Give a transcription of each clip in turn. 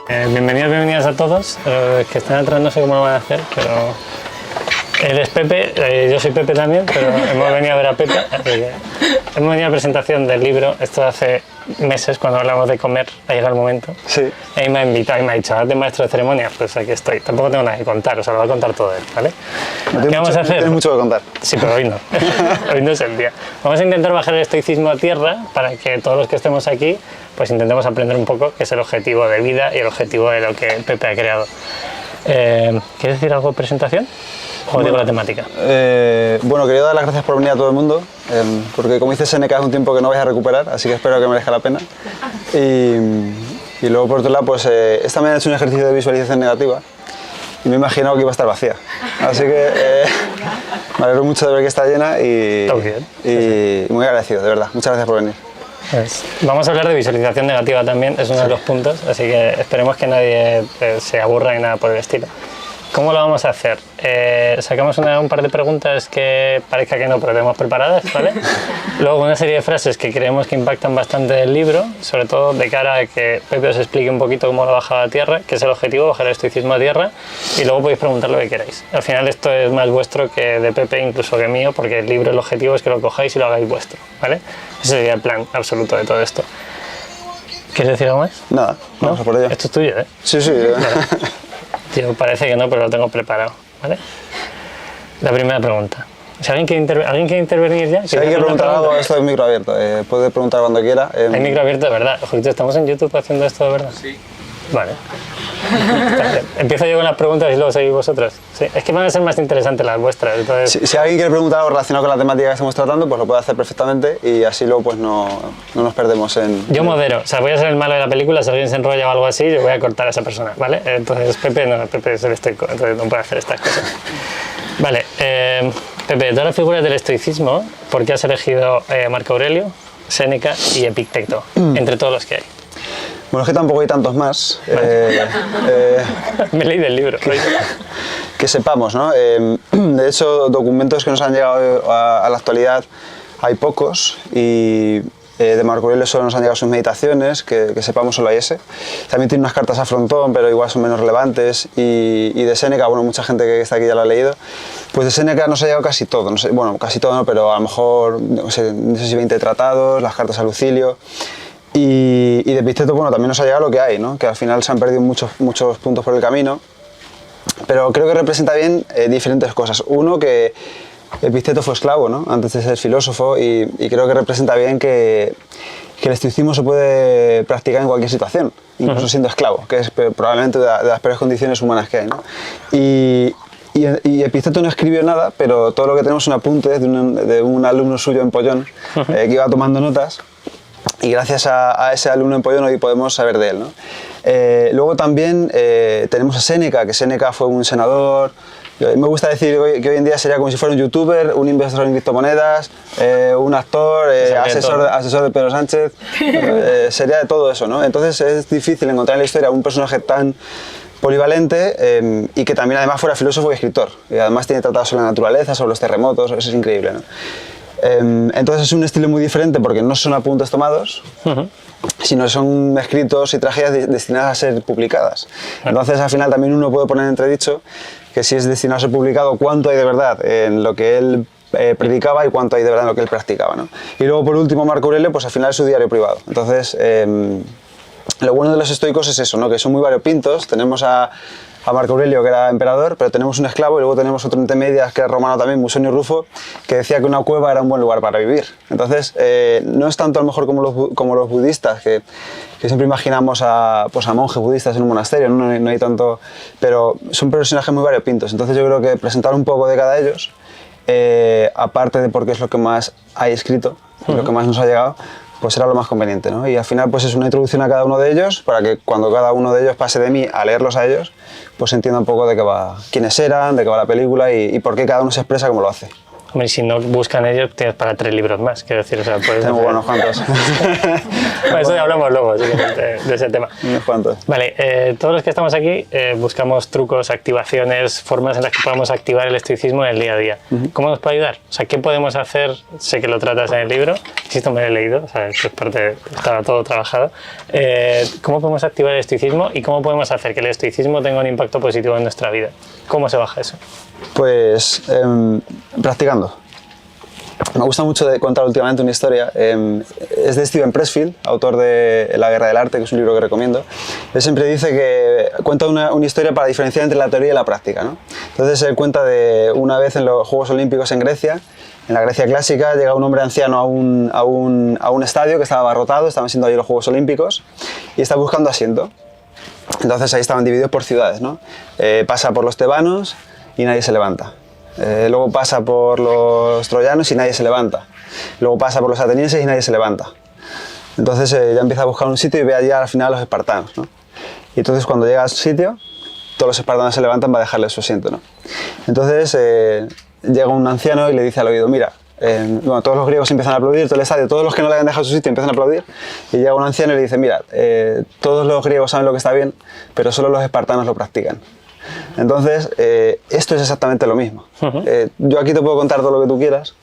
Bienvenidos, bienvenidas a todos. Los que están atrás no sé cómo lo van a hacer, pero él es Pepe, yo soy Pepe también, pero hemos venido a ver a Pepe. Así que hemos venido a la presentación del libro. Esto hace meses, cuando hablamos de comer, ha llegado el momento. Sí. Y me ha invitado y me ha dicho, hazte maestro de ceremonias, pues aquí estoy. Tampoco tengo nada que contar, o sea, lo va a contar todo él, ¿vale? ¿Qué vamos a hacer? Tienes mucho que contar. Sí, pero hoy no. Hoy no es el día. Vamos a intentar bajar el estoicismo a tierra para que todos los que estemos aquí pues intentemos aprender un poco qué es el objetivo de vida y el objetivo de lo que Pepe ha creado. ¿Quieres decir algo de presentación? ¿O digo la temática? Bueno, quería dar las gracias por venir a todo el mundo, porque como dice Seneca es un tiempo que no vais a recuperar, así que espero que merezca la pena. Y luego por otro lado, pues esta mañana he hecho un ejercicio de visualización negativa y me he imaginado que iba a estar vacía. Así que me alegro mucho de ver que está llena y muy agradecido, de verdad. Muchas gracias por venir. Pues vamos a hablar de visualización negativa también, es uno de los puntos, así que esperemos que nadie se aburra ni nada por el estilo. ¿Cómo lo vamos a hacer? Sacamos un par de preguntas que parezca que no, pero tenemos preparadas, ¿vale? Luego una serie de frases que creemos que impactan bastante el libro, sobre todo de cara a que Pepe os explique un poquito cómo lo ha bajado a tierra, que es el objetivo, bajar el estoicismo a tierra, y luego podéis preguntar lo que queráis. Al final esto es más vuestro que de Pepe, incluso que mío, porque el libro, el objetivo es que lo cojáis y lo hagáis vuestro, ¿vale? Ese sería el plan absoluto de todo esto. ¿Quieres decir algo más? Nada, vamos a por ello. Esto es tuyo, ¿eh? Sí, sí. Tío, parece que no, pero lo tengo preparado, ¿vale? La primera pregunta. Si alguien quiere intervenir ya... Si alguien quiere preguntar algo, esto es micro abierto. Puede preguntar cuando quiera. Hay micro abierto de verdad. Ojito, ¿estamos en YouTube haciendo esto de verdad? Sí. Vale. Empiezo yo con las preguntas y luego seguís vosotros. Sí, es que van a ser más interesantes las vuestras. Entonces... Si alguien quiere preguntar algo relacionado con la temática que estamos tratando, pues lo puede hacer perfectamente y así luego pues no nos perdemos en... Yo modero, o sea, voy a ser el malo de la película, si alguien se enrolla o algo así, yo voy a cortar a esa persona, ¿vale? Entonces Pepe es el estoico, entonces no puede hacer estas cosas. Vale, Pepe, de todas las figuras del estoicismo, ¿por qué has elegido Marco Aurelio, Séneca y Epicteto, entre todos los que hay? Bueno, es que tampoco hay tantos más. Me leí del libro. Que sepamos, ¿no? De hecho, documentos que nos han llegado a la actualidad hay pocos y de Marco Aurelio solo nos han llegado sus meditaciones, que sepamos solo hay ese. También tiene unas cartas a Frontón, pero igual son menos relevantes. Y de Séneca, bueno, mucha gente que está aquí ya lo ha leído. Pues de Séneca nos ha llegado casi todo, no sé, bueno, casi todo no, pero a lo mejor, no sé si 20 tratados, las cartas a Lucilio. Y de Epicteto, bueno, también nos ha llegado lo que hay, ¿no? Que al final se han perdido muchos puntos por el camino, pero creo que representa bien diferentes cosas. Uno, que Epicteto fue esclavo, ¿no? Antes de ser filósofo, y creo que representa bien que el estoicismo se puede practicar en cualquier situación, incluso siendo esclavo, que es probablemente de las peores condiciones humanas que hay, ¿no? Y Epicteto no escribió nada, pero todo lo que tenemos son apuntes de un alumno suyo en Pollón, que iba tomando notas. Y gracias a ese alumno en Pollón hoy podemos saber de él, ¿no? Luego también tenemos a Séneca, que Séneca fue un senador. Me gusta decir que hoy en día sería como si fuera un youtuber, un inversor en criptomonedas, un actor, asesor de Pedro Sánchez, sería de todo eso, ¿no? Entonces es difícil encontrar en la historia un personaje tan polivalente y que también además fuera filósofo y escritor. Y además tiene tratados sobre la naturaleza, sobre los terremotos, eso es increíble, ¿no? Entonces es un estilo muy diferente porque no son apuntes tomados, sino son escritos y tragedias destinadas a ser publicadas. Entonces al final también uno puede poner en entredicho que si es destinado a ser publicado, cuánto hay de verdad en lo que él predicaba y cuánto hay de verdad en lo que él practicaba, ¿no? Y luego por último Marco Aurelio, pues al final es su diario privado. Entonces lo bueno de los estoicos es eso, ¿no? Que son muy variopintos. Tenemos a Marco Aurelio, que era emperador, pero tenemos un esclavo y luego tenemos otro entre medias, que era romano también, Musonio Rufo, que decía que una cueva era un buen lugar para vivir. Entonces, no es tanto a lo mejor como los budistas, que siempre imaginamos a monjes budistas en un monasterio, no hay tanto, pero son personajes muy variopintos. Entonces yo creo que presentar un poco de cada de ellos, aparte de porque es lo que más hay escrito, lo que más nos ha llegado, pues será lo más conveniente, ¿no? Y al final pues es una introducción a cada uno de ellos para que cuando cada uno de ellos pase de mí a leerlos a ellos, pues entienda un poco de qué va, quiénes eran, de qué va la película y por qué cada uno se expresa como lo hace. Hombre, y si no buscan ellos, tienes para 3 libros más, quiero decir, o sea, puedes... Tengo buenos cuantos. Bueno, eso ya hablamos luego, sí, de ese tema. Unos cuantos. Vale, todos los que estamos aquí buscamos trucos, activaciones, formas en las que podemos activar el estoicismo en el día a día. ¿Cómo nos puede ayudar? O sea, ¿qué podemos hacer? Sé que lo tratas en el libro, insisto, me lo he leído, o sea, esto es parte, estaba todo trabajado. ¿Cómo podemos activar el estoicismo y cómo podemos hacer que el estoicismo tenga un impacto positivo en nuestra vida? ¿Cómo se baja eso? Pues practicando. Me gusta mucho contar últimamente una historia. Es de Steven Pressfield, autor de La Guerra del Arte, que es un libro que recomiendo. Él siempre dice que cuenta una historia para diferenciar entre la teoría y la práctica, ¿no? Entonces él cuenta de una vez en los Juegos Olímpicos en Grecia, en la Grecia clásica, llega un hombre anciano a un estadio que estaba abarrotado, estaban siendo allí los Juegos Olímpicos, y está buscando asiento. Entonces ahí estaban divididos por ciudades, ¿no? Pasa por los tebanos y nadie se levanta. Luego pasa por los troyanos y nadie se levanta. Luego pasa por los atenienses y nadie se levanta. Entonces ya empieza a buscar un sitio y ve allá al final a los espartanos, ¿no? Y entonces cuando llega al sitio, todos los espartanos se levantan para dejarle su asiento, ¿no? Entonces llega un anciano y le dice al oído, mira, bueno, todos los griegos empiezan a aplaudir, todo el estadio, todos los que no le hayan dejado su sitio empiezan a aplaudir, y llega un anciano y le dice, mira, todos los griegos saben lo que está bien, pero solo los espartanos lo practican. Entonces, esto es exactamente lo mismo. Yo aquí te puedo contar todo lo que tú quieras,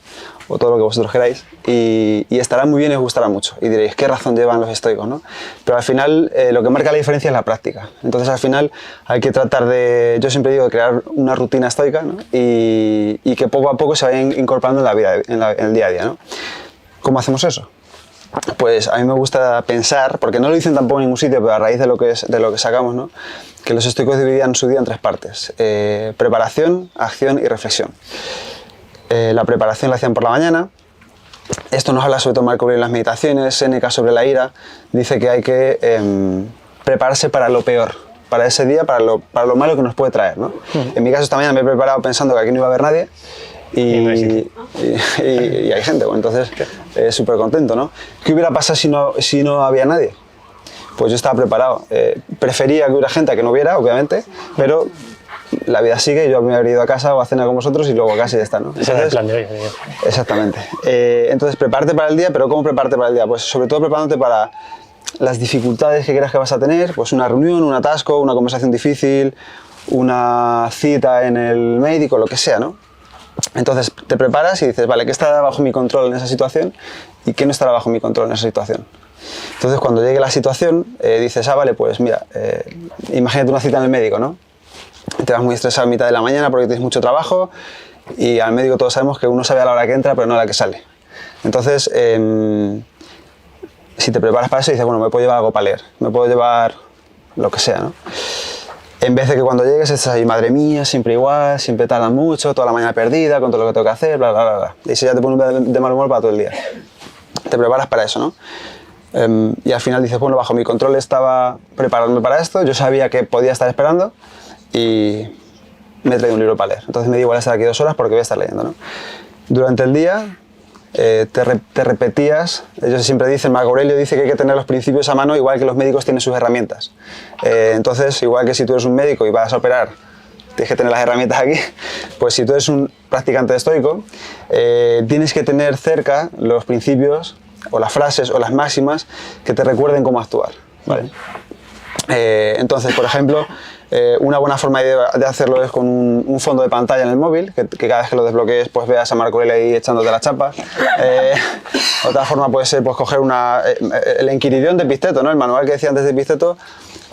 o todo lo que vosotros queráis, y estará muy bien y os gustará mucho. Y diréis, ¿qué razón llevan los estoicos, no? Pero al final, lo que marca la diferencia es la práctica. Entonces, al final, hay que tratar de, yo siempre digo, de crear una rutina estoica, ¿no? Y que poco a poco se vaya incorporando en la vida, en el día a día, ¿no? ¿Cómo hacemos eso? Pues a mí me gusta pensar, porque no lo dicen tampoco en ningún sitio, pero a raíz de lo que sacamos, ¿no? Que los estoicos dividían su día en 3 partes: preparación, acción y reflexión. La preparación la hacían por la mañana. Esto nos habla sobre todo Marco Aurelio en las meditaciones. Séneca sobre la ira dice que hay que prepararse para lo peor, para ese día, para lo malo que nos puede traer, ¿no? En mi caso esta mañana me he preparado pensando que aquí no iba a haber nadie. Y hay gente, bueno, entonces súper contento, ¿no? ¿Qué hubiera pasado si no había nadie? Pues yo estaba preparado. Prefería que hubiera gente a que no hubiera, obviamente, pero la vida sigue y yo me habría ido a casa o a cenar con vosotros y luego a casa y ya está, ¿no? Ese era el plan de hoy. Exactamente. Entonces, prepararte para el día, pero ¿cómo prepararte para el día? Pues sobre todo preparándote para las dificultades que creas que vas a tener, pues una reunión, un atasco, una conversación difícil, una cita en el médico, lo que sea, ¿no? Entonces te preparas y dices, vale, ¿qué está bajo mi control en esa situación y qué no estará bajo mi control en esa situación? Entonces cuando llegue la situación dices, vale, pues mira, imagínate una cita en el médico, ¿no? Te vas muy estresado a mitad de la mañana porque tienes mucho trabajo y al médico todos sabemos que uno sabe a la hora que entra pero no a la que sale. Entonces, si te preparas para eso dices, bueno, me puedo llevar algo para leer, me puedo llevar lo que sea, ¿no? En vez de que cuando llegues estás ahí, madre mía, siempre igual, siempre tardan mucho, toda la mañana perdida, con todo lo que tengo que hacer, bla, bla, bla, bla. Y eso ya te pone de mal humor para todo el día. Te preparas para eso, ¿no? Y al final dices, bueno, bajo mi control estaba preparándome para esto, yo sabía que podía estar esperando y me he traído un libro para leer. Entonces me da igual estar aquí 2 horas porque voy a estar leyendo, ¿no? Durante el día te repetías, ellos siempre dicen, Marco Aurelio dice que hay que tener los principios a mano igual que los médicos tienen sus herramientas. Entonces, igual que si tú eres un médico y vas a operar, tienes que tener las herramientas aquí, pues si tú eres un practicante estoico, tienes que tener cerca los principios o las frases o las máximas que te recuerden cómo actuar, ¿vale? Entonces, por ejemplo, una buena forma de hacerlo es con un fondo de pantalla en el móvil, que cada vez que lo desbloquees pues veas a Marco Aurelio ahí echándote la chapa. Otra forma puede ser pues, coger el Enquiridión de Epicteto, ¿no? El manual que decía antes de Epicteto.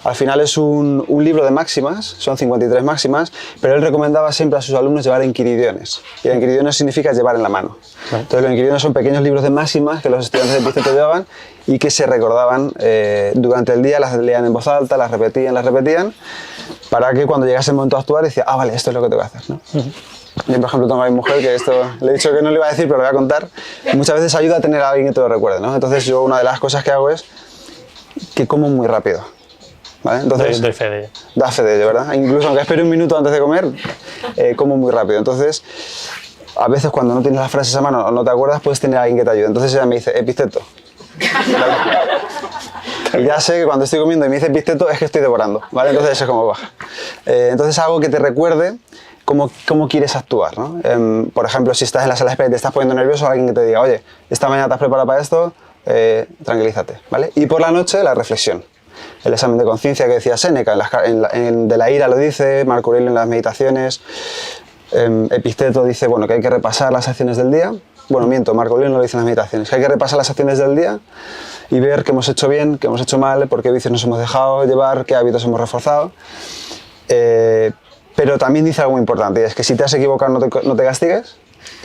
Al final es un libro de máximas, son 53 máximas, pero él recomendaba siempre a sus alumnos llevar enquiridiones. Y enquiridiones significa llevar en la mano. Entonces los enquiridiones son pequeños libros de máximas que los estudiantes de Epicteto llevaban y que se recordaban durante el día, las leían en voz alta, las repetían, para que cuando llegase el momento de actuar decía, vale, esto es lo que tengo que hacer, ¿no? Yo, por ejemplo, tengo a mi mujer, que esto le he dicho que no le iba a decir, pero lo voy a contar. Muchas veces ayuda a tener a alguien que te lo recuerde, ¿no? Entonces yo una de las cosas que hago es que como muy rápido. ¿Vale? Entonces, doy fe de ello. Da fe de ello, ¿verdad? Incluso aunque espere un minuto antes de comer, como muy rápido. Entonces, a veces cuando no tienes las frases a mano o no te acuerdas, puedes tener a alguien que te ayude. Entonces ella me dice, Epicteto. Y ya sé que cuando estoy comiendo y me dice Epicteto es que estoy devorando, ¿vale? Entonces eso es como baja. Entonces algo que te recuerde cómo quieres actuar, ¿no? Por ejemplo, si estás en la sala de espera y te estás poniendo nervioso, alguien que te diga, oye, esta mañana te has preparado para esto, tranquilízate, ¿vale? Y por la noche, la reflexión. El examen de conciencia que decía Séneca, de la ira lo dice, Marco Aurelio en las meditaciones, Epicteto dice, bueno, que hay que repasar las acciones del día. Bueno, miento, Marco Aurelio no lo dice en las meditaciones, que hay que repasar las acciones del día y ver qué hemos hecho bien, qué hemos hecho mal, por qué vicios nos hemos dejado llevar, qué hábitos hemos reforzado. Pero también dice algo muy importante, y es que si te has equivocado no te castigues,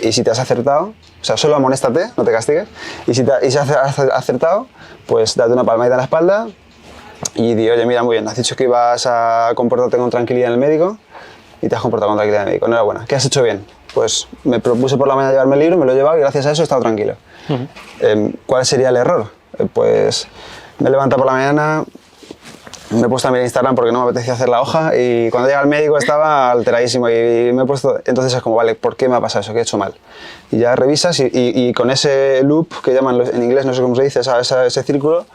y si te has acertado, o sea, solo amonéstate, no te castigues, y si has acertado, pues date una palmadita en la espalda y di, oye, mira, muy bien, has dicho que ibas a comportarte con tranquilidad en el médico y te has comportado con tranquilidad en el médico, enhorabuena, ¿qué has hecho bien? Pues me propuse por la mañana llevarme el libro, me lo he llevado y gracias a eso he estado tranquilo. ¿Cuál sería el error? Pues me he levantado por la mañana, me he puesto a mirar Instagram porque no me apetecía hacer la hoja y cuando llega el médico estaba alteradísimo y me he puesto... Entonces es como, vale, ¿por qué me ha pasado eso? ¿Qué he hecho mal? Y ya revisas y con ese loop, que llaman en inglés, no sé cómo se dice, ese círculo,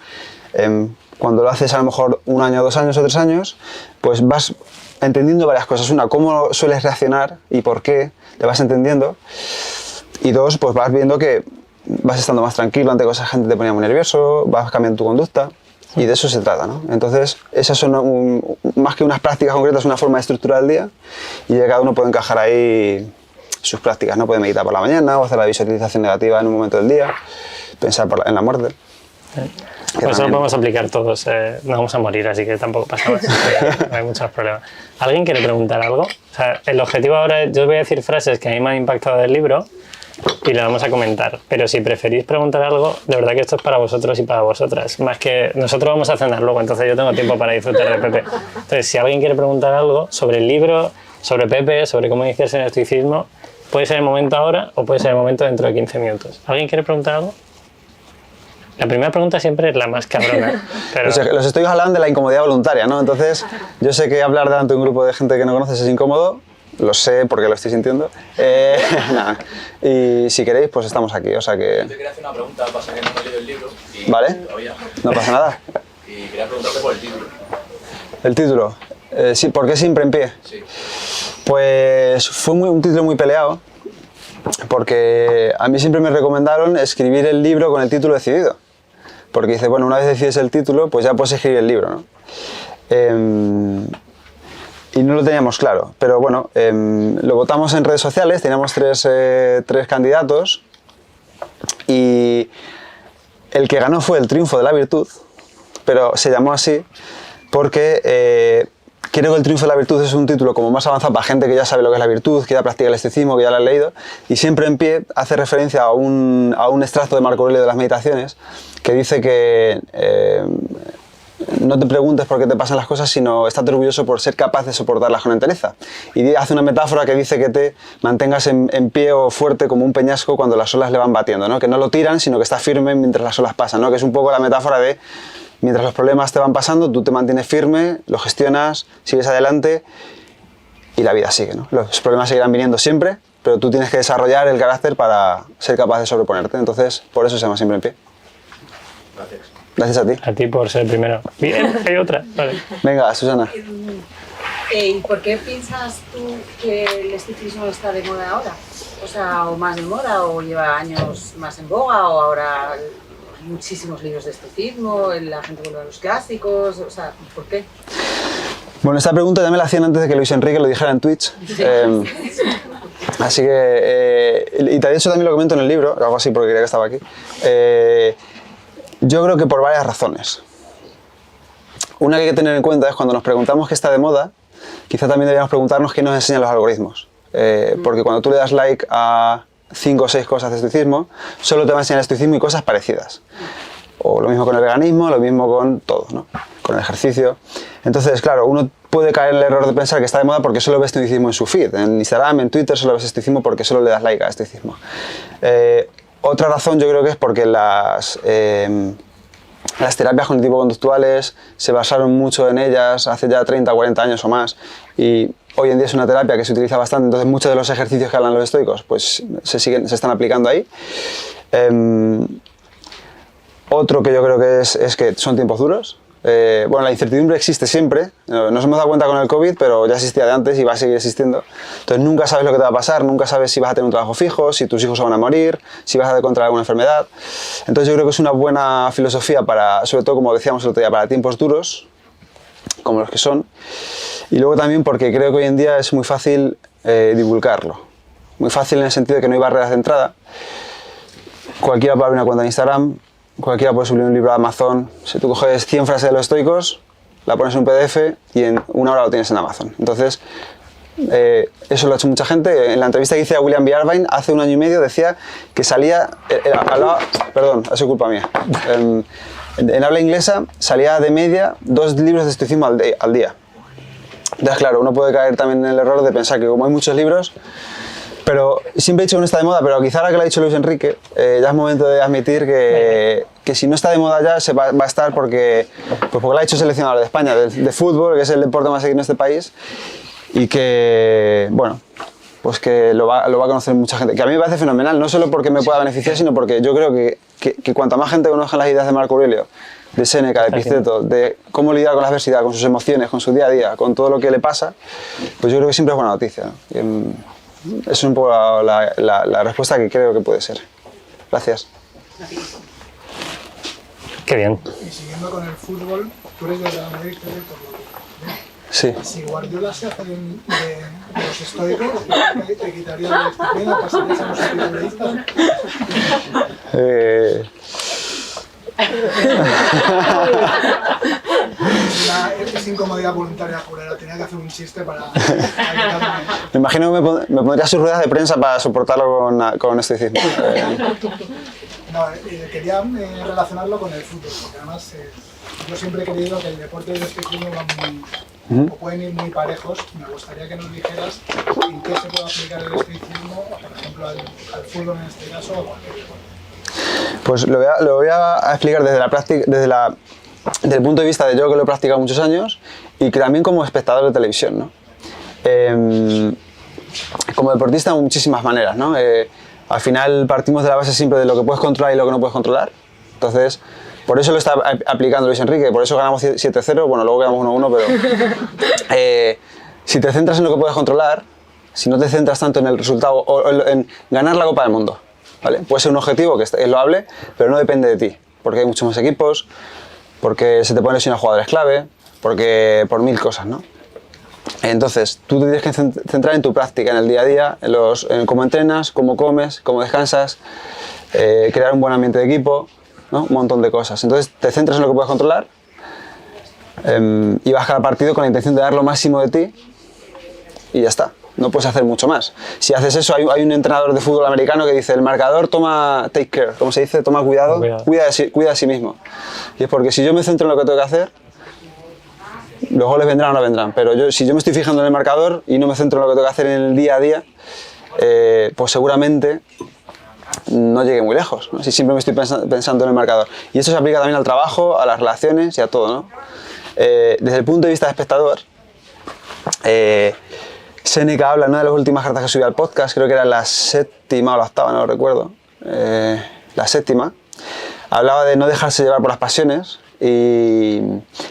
cuando lo haces a lo mejor 1 año, 2 años o 3 años, pues vas entendiendo varias cosas. Una, cómo sueles reaccionar y por qué, te vas entendiendo. Y 2, pues vas viendo que vas estando más tranquilo ante cosas que gente te ponía muy nervioso, vas cambiando tu conducta. Y de eso se trata, ¿no? Entonces, esas son más que unas prácticas concretas, una forma de estructurar el día y cada uno puede encajar ahí sus prácticas, ¿no? Puede meditar por la mañana o hacer la visualización negativa en un momento del día, pensar en la muerte. Pues eso lo podemos aplicar todos, no vamos a morir, así que tampoco pasa nada, no hay muchos problemas. ¿Alguien quiere preguntar algo? O sea, el objetivo ahora, yo os voy a decir frases que a mí me han impactado del libro y lo vamos a comentar, pero si preferís preguntar algo, de verdad que esto es para vosotros y para vosotras, más que nosotros vamos a cenar luego, entonces yo tengo tiempo para disfrutar de Pepe. Entonces, si alguien quiere preguntar algo sobre el libro, sobre Pepe, sobre cómo iniciarse en el estoicismo, puede ser el momento ahora o puede ser el momento dentro de 15 minutos. ¿Alguien quiere preguntar algo? La primera pregunta siempre es la más cabrona. Pero... Los estoicos hablan de la incomodidad voluntaria, ¿no? Entonces, yo sé que hablar delante de un grupo de gente que no conoces es incómodo, lo sé porque lo estoy sintiendo. Nada. Y si queréis, pues estamos aquí, o sea que... Yo te quería hacer una pregunta, pasa que no me he leído el libro y ¿Vale? todavía. No pasa nada. Y quería preguntarte por el título. ¿El título? Sí, ¿por qué siempre en pie? Sí. Pues fue un título muy peleado, porque a mí siempre me recomendaron escribir el libro con el título decidido. Porque dice, bueno, una vez decides el título, pues ya puedes escribir el libro, ¿no? Y no lo teníamos claro, pero bueno, lo votamos en redes sociales, teníamos tres candidatos y el que ganó fue El triunfo de la virtud, pero se llamó así porque creo que El triunfo de la virtud es un título como más avanzado para gente que ya sabe lo que es la virtud, que ya practica el estoicismo, que ya lo ha leído, y siempre en pie hace referencia a un extracto de Marco Aurelio de las Meditaciones que dice que no te preguntes por qué te pasan las cosas, sino estate orgulloso por ser capaz de soportarlas con entereza. Y hace una metáfora que dice que te mantengas en pie o fuerte como un peñasco cuando las olas le van batiendo, ¿no? Que no lo tiran, sino que está firme mientras las olas pasan, ¿no? Que es un poco la metáfora de mientras los problemas te van pasando, tú te mantienes firme, lo gestionas, sigues adelante y la vida sigue, ¿no? Los problemas seguirán viniendo siempre, pero tú tienes que desarrollar el carácter para ser capaz de sobreponerte. Entonces, por eso se llama Siempre en Pie. Gracias. Gracias a ti. A ti por ser primero. Bien, hay otra. Vale. Venga, Susana. ¿Y por qué piensas tú que el estoicismo está de moda ahora? O sea, o más de moda, o lleva años más en boga, o ahora hay muchísimos libros de estoicismo, la gente vuelve a los clásicos, o sea, ¿por qué? Bueno, esta pregunta ya me la hacían antes de que Luis Enrique lo dijera en Twitch. Así que, y de hecho también lo comento en el libro, algo así porque creía que estaba aquí. Yo creo que por varias razones. Una que hay que tener en cuenta es cuando nos preguntamos qué está de moda, quizá también deberíamos preguntarnos qué nos enseñan los algoritmos. Porque cuando tú le das like a 5 o 6 cosas de estoicismo, solo te va a enseñar estoicismo y cosas parecidas. O lo mismo con el veganismo, lo mismo con todo, ¿no? Con el ejercicio. Entonces, claro, uno puede caer en el error de pensar que está de moda porque solo ves estoicismo en su feed. En Instagram, en Twitter solo ves estoicismo porque solo le das like a estoicismo. Otra razón yo creo que es porque las terapias cognitivo-conductuales se basaron mucho en ellas hace ya 30 o 40 años o más y hoy en día es una terapia que se utiliza bastante, entonces muchos de los ejercicios que hablan los estoicos pues se están aplicando ahí. Otro que yo creo que es que son tiempos duros, Bueno, la incertidumbre existe siempre, nos hemos dado cuenta con el COVID, pero ya existía de antes y va a seguir existiendo. Entonces nunca sabes lo que te va a pasar, nunca sabes si vas a tener un trabajo fijo, si tus hijos se van a morir, si vas a contraer alguna enfermedad. Entonces yo creo que es una buena filosofía para, sobre todo como decíamos el otro día, para tiempos duros, como los que son. Y luego también porque creo que hoy en día es muy fácil divulgarlo. Muy fácil en el sentido de que no hay barreras de entrada. Cualquiera puede abrir una cuenta de Instagram, cualquiera puede subir un libro a Amazon. Si tú coges 100 frases de los estoicos, la pones en un PDF y en una hora lo tienes en Amazon. Entonces, eso lo ha hecho mucha gente. En la entrevista que hice a William B. Irvine hace 1 año y medio decía que salía, perdón, eso es culpa mía. En habla inglesa salía de media 2 libros de estoicismo al día. Entonces, claro, uno puede caer también en el error de pensar que como hay muchos libros, pero siempre he dicho que no está de moda, pero quizá ahora que lo ha dicho Luis Enrique, ya es momento de admitir que si no está de moda ya se va a estar porque lo ha hecho el seleccionador de España, de fútbol, que es el deporte más seguido en este país, y que, bueno, pues que lo va a conocer mucha gente, que a mí me parece fenomenal, no solo porque me pueda beneficiar, sino porque yo creo que cuanta más gente conozca las ideas de Marco Aurelio, de Séneca, de Epicteto, de cómo lidiar con la adversidad, con sus emociones, con su día a día, con todo lo que le pasa, pues yo creo que siempre es buena noticia, ¿no? Esa es un poco la respuesta que creo que puede ser. Gracias. Qué bien. Y siguiendo con el fútbol, tú eres de Real Madrid, por lo que... Sí. Si Guardiola se hace de los estoicos, ¿te quitaría la disciplina? ¿Pasarías a los epicureístas? Es incomodidad voluntaria pura, tenía que hacer un chiste para me imagino que me pondría sus ruedas de prensa para soportarlo con estoicismo. No, quería relacionarlo con el fútbol, porque además yo siempre he creído que el deporte y el estoicismo van o pueden ir muy parejos. Me gustaría que nos dijeras en qué se puede aplicar el estoicismo, por ejemplo, al fútbol en este caso, o a cualquier deporte. Pues lo voy a explicar desde la práctica, desde el punto de vista de yo que lo he practicado muchos años y que también como espectador de televisión, ¿no? Como deportista de muchísimas maneras, ¿no? Al final partimos de la base siempre de lo que puedes controlar y lo que no puedes controlar. Entonces, por eso lo está aplicando Luis Enrique, por eso ganamos 7-0, bueno, luego quedamos 1-1, pero si te centras en lo que puedes controlar, si no te centras tanto en el resultado o en ganar la Copa del Mundo, ¿vale? Puede ser un objetivo que es loable, pero no depende de ti, porque hay muchos más equipos, porque se te pueden lesionar jugadores clave, por 1000 cosas, ¿no? Entonces, tú te tienes que centrar en tu práctica, en el día a día, en cómo entrenas, cómo comes, cómo descansas, crear un buen ambiente de equipo, ¿no? Un montón de cosas. Entonces, te centras en lo que puedes controlar y vas cada partido con la intención de dar lo máximo de ti y ya está. No puedes hacer mucho más. Si haces eso, hay un entrenador de fútbol americano que dice: el marcador take care, ¿cómo se dice? Toma cuidado, cuida de sí mismo. Y es porque si yo me centro en lo que tengo que hacer, los goles vendrán o no vendrán, pero si yo me estoy fijando en el marcador y no me centro en lo que tengo que hacer en el día a día, pues seguramente no llegue muy lejos, ¿no? Si siempre me estoy pensando en el marcador. Y eso se aplica también al trabajo, a las relaciones y a todo, ¿no? Desde el punto de vista de espectador, Séneca habla en una de las últimas cartas que subí al podcast, creo que era la 7ª o la 8ª, no lo recuerdo, la 7ª, hablaba de no dejarse llevar por las pasiones y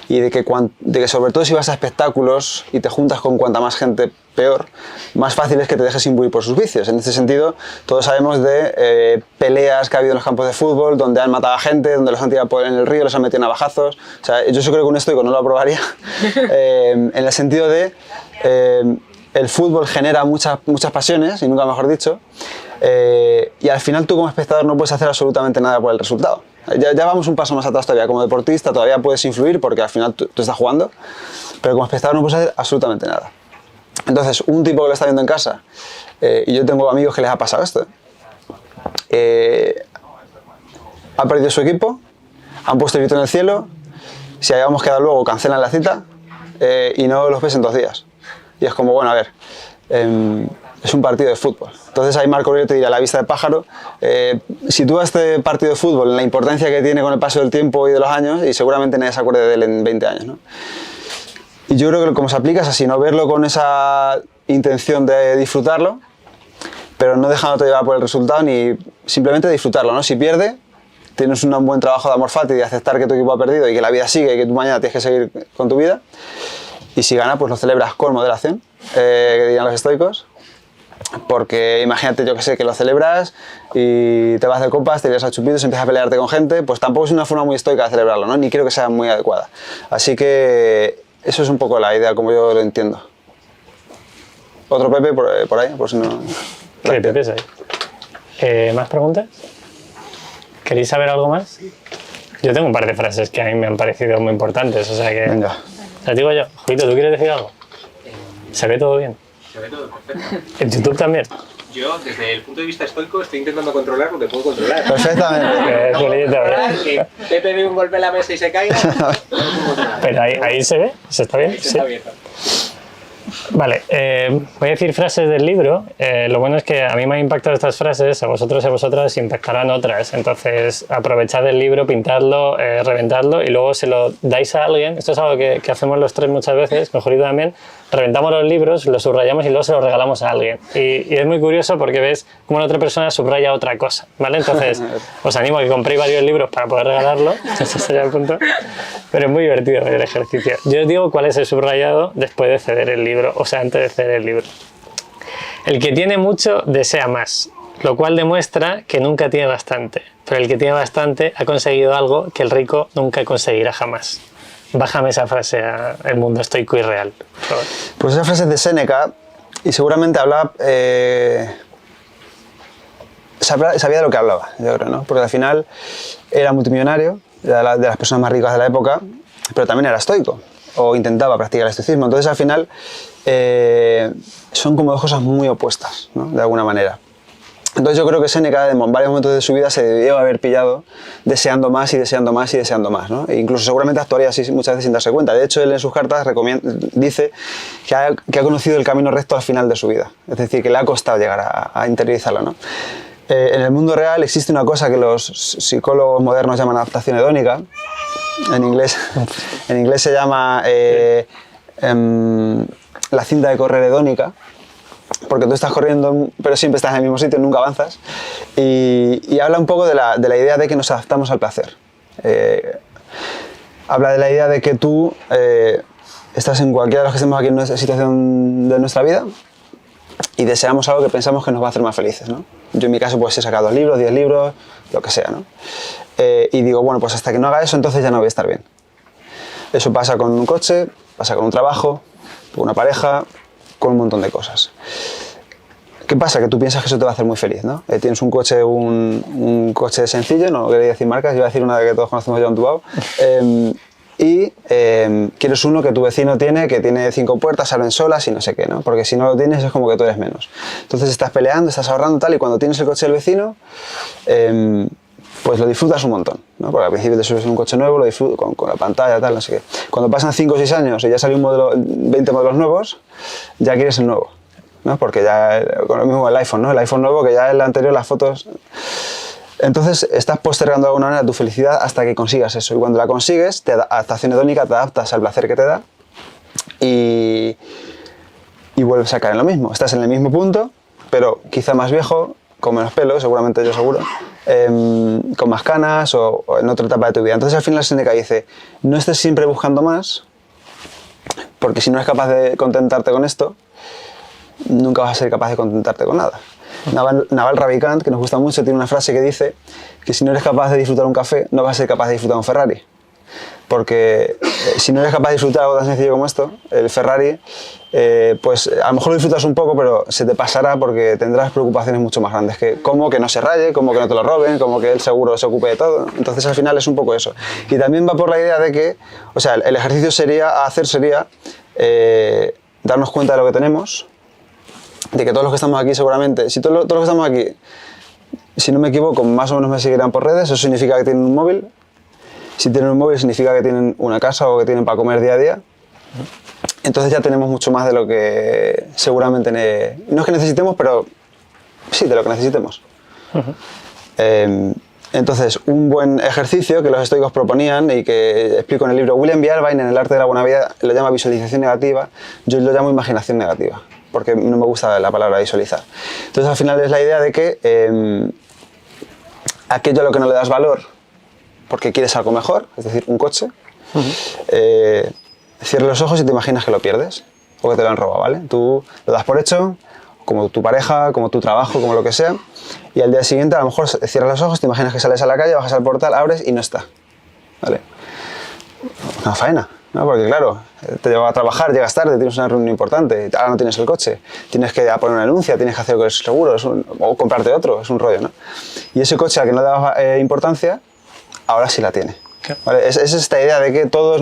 de que sobre todo si vas a espectáculos y te juntas con cuanta más gente peor, más fácil es que te dejes imbuir por sus vicios. En este sentido, todos sabemos de peleas que ha habido en los campos de fútbol, donde han matado a gente, donde los han tirado en el río, los han metido navajazos. O sea, yo creo que un estoico no lo aprobaría, en el sentido de el fútbol genera muchas pasiones, y nunca mejor dicho, y al final tú como espectador no puedes hacer absolutamente nada por el resultado. Ya vamos un paso más atrás todavía. Como deportista todavía puedes influir porque al final tú estás jugando, pero como espectador no puedes hacer absolutamente nada. Entonces, un tipo que lo está viendo en casa, y yo tengo amigos que les ha pasado esto, ha perdido su equipo, han puesto el grito en el cielo, si habíamos quedado luego cancelan la cita y no los ves en 2 días. Y es como, bueno, a ver, es un partido de fútbol. Entonces ahí Marco Aurelio te dirá, a la vista de pájaro, sitúa este partido de fútbol en la importancia que tiene con el paso del tiempo y de los años, y seguramente nadie se acuerde de él en 20 años, ¿no? Y yo creo que como se aplica es así, no verlo con esa intención de disfrutarlo, pero no dejándote llevar por el resultado ni simplemente disfrutarlo, ¿no? Si pierde, tienes un buen trabajo de amor fati, de aceptar que tu equipo ha perdido y que la vida sigue y que tú mañana tienes que seguir con tu vida. Y si gana, pues lo celebras con moderación, que dirían los estoicos. Porque imagínate, yo que sé, que lo celebras y te vas de copas, te irías a chupitos, empiezas a pelearte con gente, pues tampoco es una forma muy estoica de celebrarlo, ¿no? Ni creo que sea muy adecuada. Así que eso es un poco la idea como yo lo entiendo. Otro Pepe por ahí, por si no... ¿Qué Pepe es ahí? ¿Más preguntas? ¿Queréis saber algo más? Yo tengo un par de frases que a mí me han parecido muy importantes, o sea que... Venga. Las digo yo. Juito, ¿tú quieres decir algo? ¿Se ve todo bien? Se ve todo perfecto. ¿En YouTube también? Yo, desde el punto de vista estoico, estoy intentando controlar lo que puedo controlar. Perfectamente. Julito, Que Pepe dé un golpe en la mesa y se caiga. pero ahí se ve, ¿se está bien? Ahí se Sí. está bien. Vale, voy a decir frases del libro. Lo bueno es que a mí me han impactado estas frases, a vosotros y a vosotras impactarán otras. Entonces, aprovechad el libro, pintadlo, reventadlo y luego se lo dais a alguien. Esto es algo que hacemos los tres muchas veces, con Julito también. Reventamos los libros, los subrayamos y luego se los regalamos a alguien. Y es muy curioso porque ves cómo la otra persona subraya otra cosa, ¿vale? Entonces, os animo a que compréis varios libros para poder regalarlo. Ese sería el punto. Pero es muy divertido el ejercicio. Yo os digo cuál es el subrayado después de ceder el libro, o sea, antes de ceder el libro. El que tiene mucho desea más, lo cual demuestra que nunca tiene bastante. Pero el que tiene bastante ha conseguido algo que el rico nunca conseguirá jamás. Bájame esa frase al mundo estoico y real, por favor. Pues esa frase es de Séneca y seguramente hablaba... sabía de lo que hablaba, yo creo, ¿no? Porque al final era multimillonario, era de las personas más ricas de la época, pero también era estoico, o intentaba practicar el estoicismo. Entonces al final son como dos cosas muy opuestas, ¿no? De alguna manera. Entonces yo creo que Séneca en varios momentos de su vida se debió haber pillado deseando más y deseando más y deseando más, ¿no? E incluso seguramente actuaría así muchas veces sin darse cuenta. De hecho, él en sus cartas dice que ha conocido el camino recto al final de su vida. Es decir, que le ha costado llegar a interiorizarlo, ¿no? En el mundo real existe una cosa que los psicólogos modernos llaman adaptación hedónica. En inglés se llama la cinta de correr hedónica. Porque tú estás corriendo, pero siempre estás en el mismo sitio, nunca avanzas. Y habla un poco de la idea de que nos adaptamos al placer. Habla de la idea de que tú estás en cualquiera de los que estemos aquí en nuestra situación de nuestra vida y deseamos algo que pensamos que nos va a hacer más felices, ¿no? Yo en mi caso pues he sacado 2 libros, 10 libros, lo que sea, ¿no? Y digo, bueno, pues hasta que no haga eso, entonces ya no voy a estar bien. Eso pasa con un coche, pasa con un trabajo, con una pareja, con un montón de cosas. ¿Qué pasa? Que tú piensas que eso te va a hacer muy feliz, ¿no? Tienes un coche, un coche sencillo, no quería decir marcas, iba a decir una que todos conocemos ya, un Tubao, y quieres uno que tu vecino tiene, que tiene 5 puertas, abren solas y no sé qué, ¿no? Porque si no lo tienes es como que tú eres menos. Entonces estás peleando, estás ahorrando tal, y cuando tienes el coche del vecino, pues lo disfrutas un montón, ¿no? Porque al principio te subes en un coche nuevo, lo disfrutas con la pantalla, tal, no sé qué. Cuando pasan 5 o 6 años y ya sale 20 modelos nuevos, ya quieres el nuevo, ¿no? Porque ya, con lo mismo con el iPhone, ¿no? El iPhone nuevo, que ya el anterior, las fotos... Entonces estás postergando de alguna manera tu felicidad hasta que consigas eso. Y cuando la consigues, adaptación hedónica, te adaptas al placer que te da y vuelves a caer en lo mismo. Estás en el mismo punto, pero quizá más viejo, con menos pelo, seguramente, yo seguro, con más canas o en otra etapa de tu vida. Entonces al final Séneca dice, no estés siempre buscando más, porque si no eres capaz de contentarte con esto, nunca vas a ser capaz de contentarte con nada. Naval Ravikant, que nos gusta mucho, tiene una frase que dice que si no eres capaz de disfrutar un café, no vas a ser capaz de disfrutar un Ferrari. Porque si no eres capaz de disfrutar algo tan sencillo como esto, el Ferrari, pues a lo mejor lo disfrutas un poco, pero se te pasará porque tendrás preocupaciones mucho más grandes, que como que no se raye, como que no te lo roben, como que el seguro se ocupe de todo. Entonces al final es un poco eso. Y también va por la idea de que, o sea, el ejercicio sería darnos cuenta de lo que tenemos, de que todos los que estamos aquí seguramente, si todos los que estamos aquí, si no me equivoco, más o menos me seguirán por redes, eso significa que tienen un móvil. Si tienen un móvil significa que tienen una casa o que tienen para comer día a día. Entonces ya tenemos mucho más de lo que seguramente no es que necesitemos, pero sí, de lo que necesitemos. Entonces, un buen ejercicio que los estoicos proponían y que explico en el libro, William Bierbain en El arte de la buena vida lo llama visualización negativa, yo lo llamo imaginación negativa, porque no me gusta la palabra visualizar. Entonces al final es la idea de que aquello a lo que no le das valor porque quieres algo mejor, es decir, un coche, cierras los ojos y te imaginas que lo pierdes o que te lo han robado, ¿vale? Tú lo das por hecho, como tu pareja, como tu trabajo, como lo que sea, y al día siguiente a lo mejor cierras los ojos, te imaginas que sales a la calle, bajas al portal, abres y no está, ¿vale? Una faena, ¿no? Porque claro, te lleva a trabajar, llegas tarde, tienes una reunión importante, ahora no tienes el coche, tienes que poner una denuncia, tienes que hacer con el seguro, o comprarte otro, es un rollo, ¿no? Y ese coche al que no le daba importancia, ahora sí la tiene. ¿Vale? Es esta idea de que todos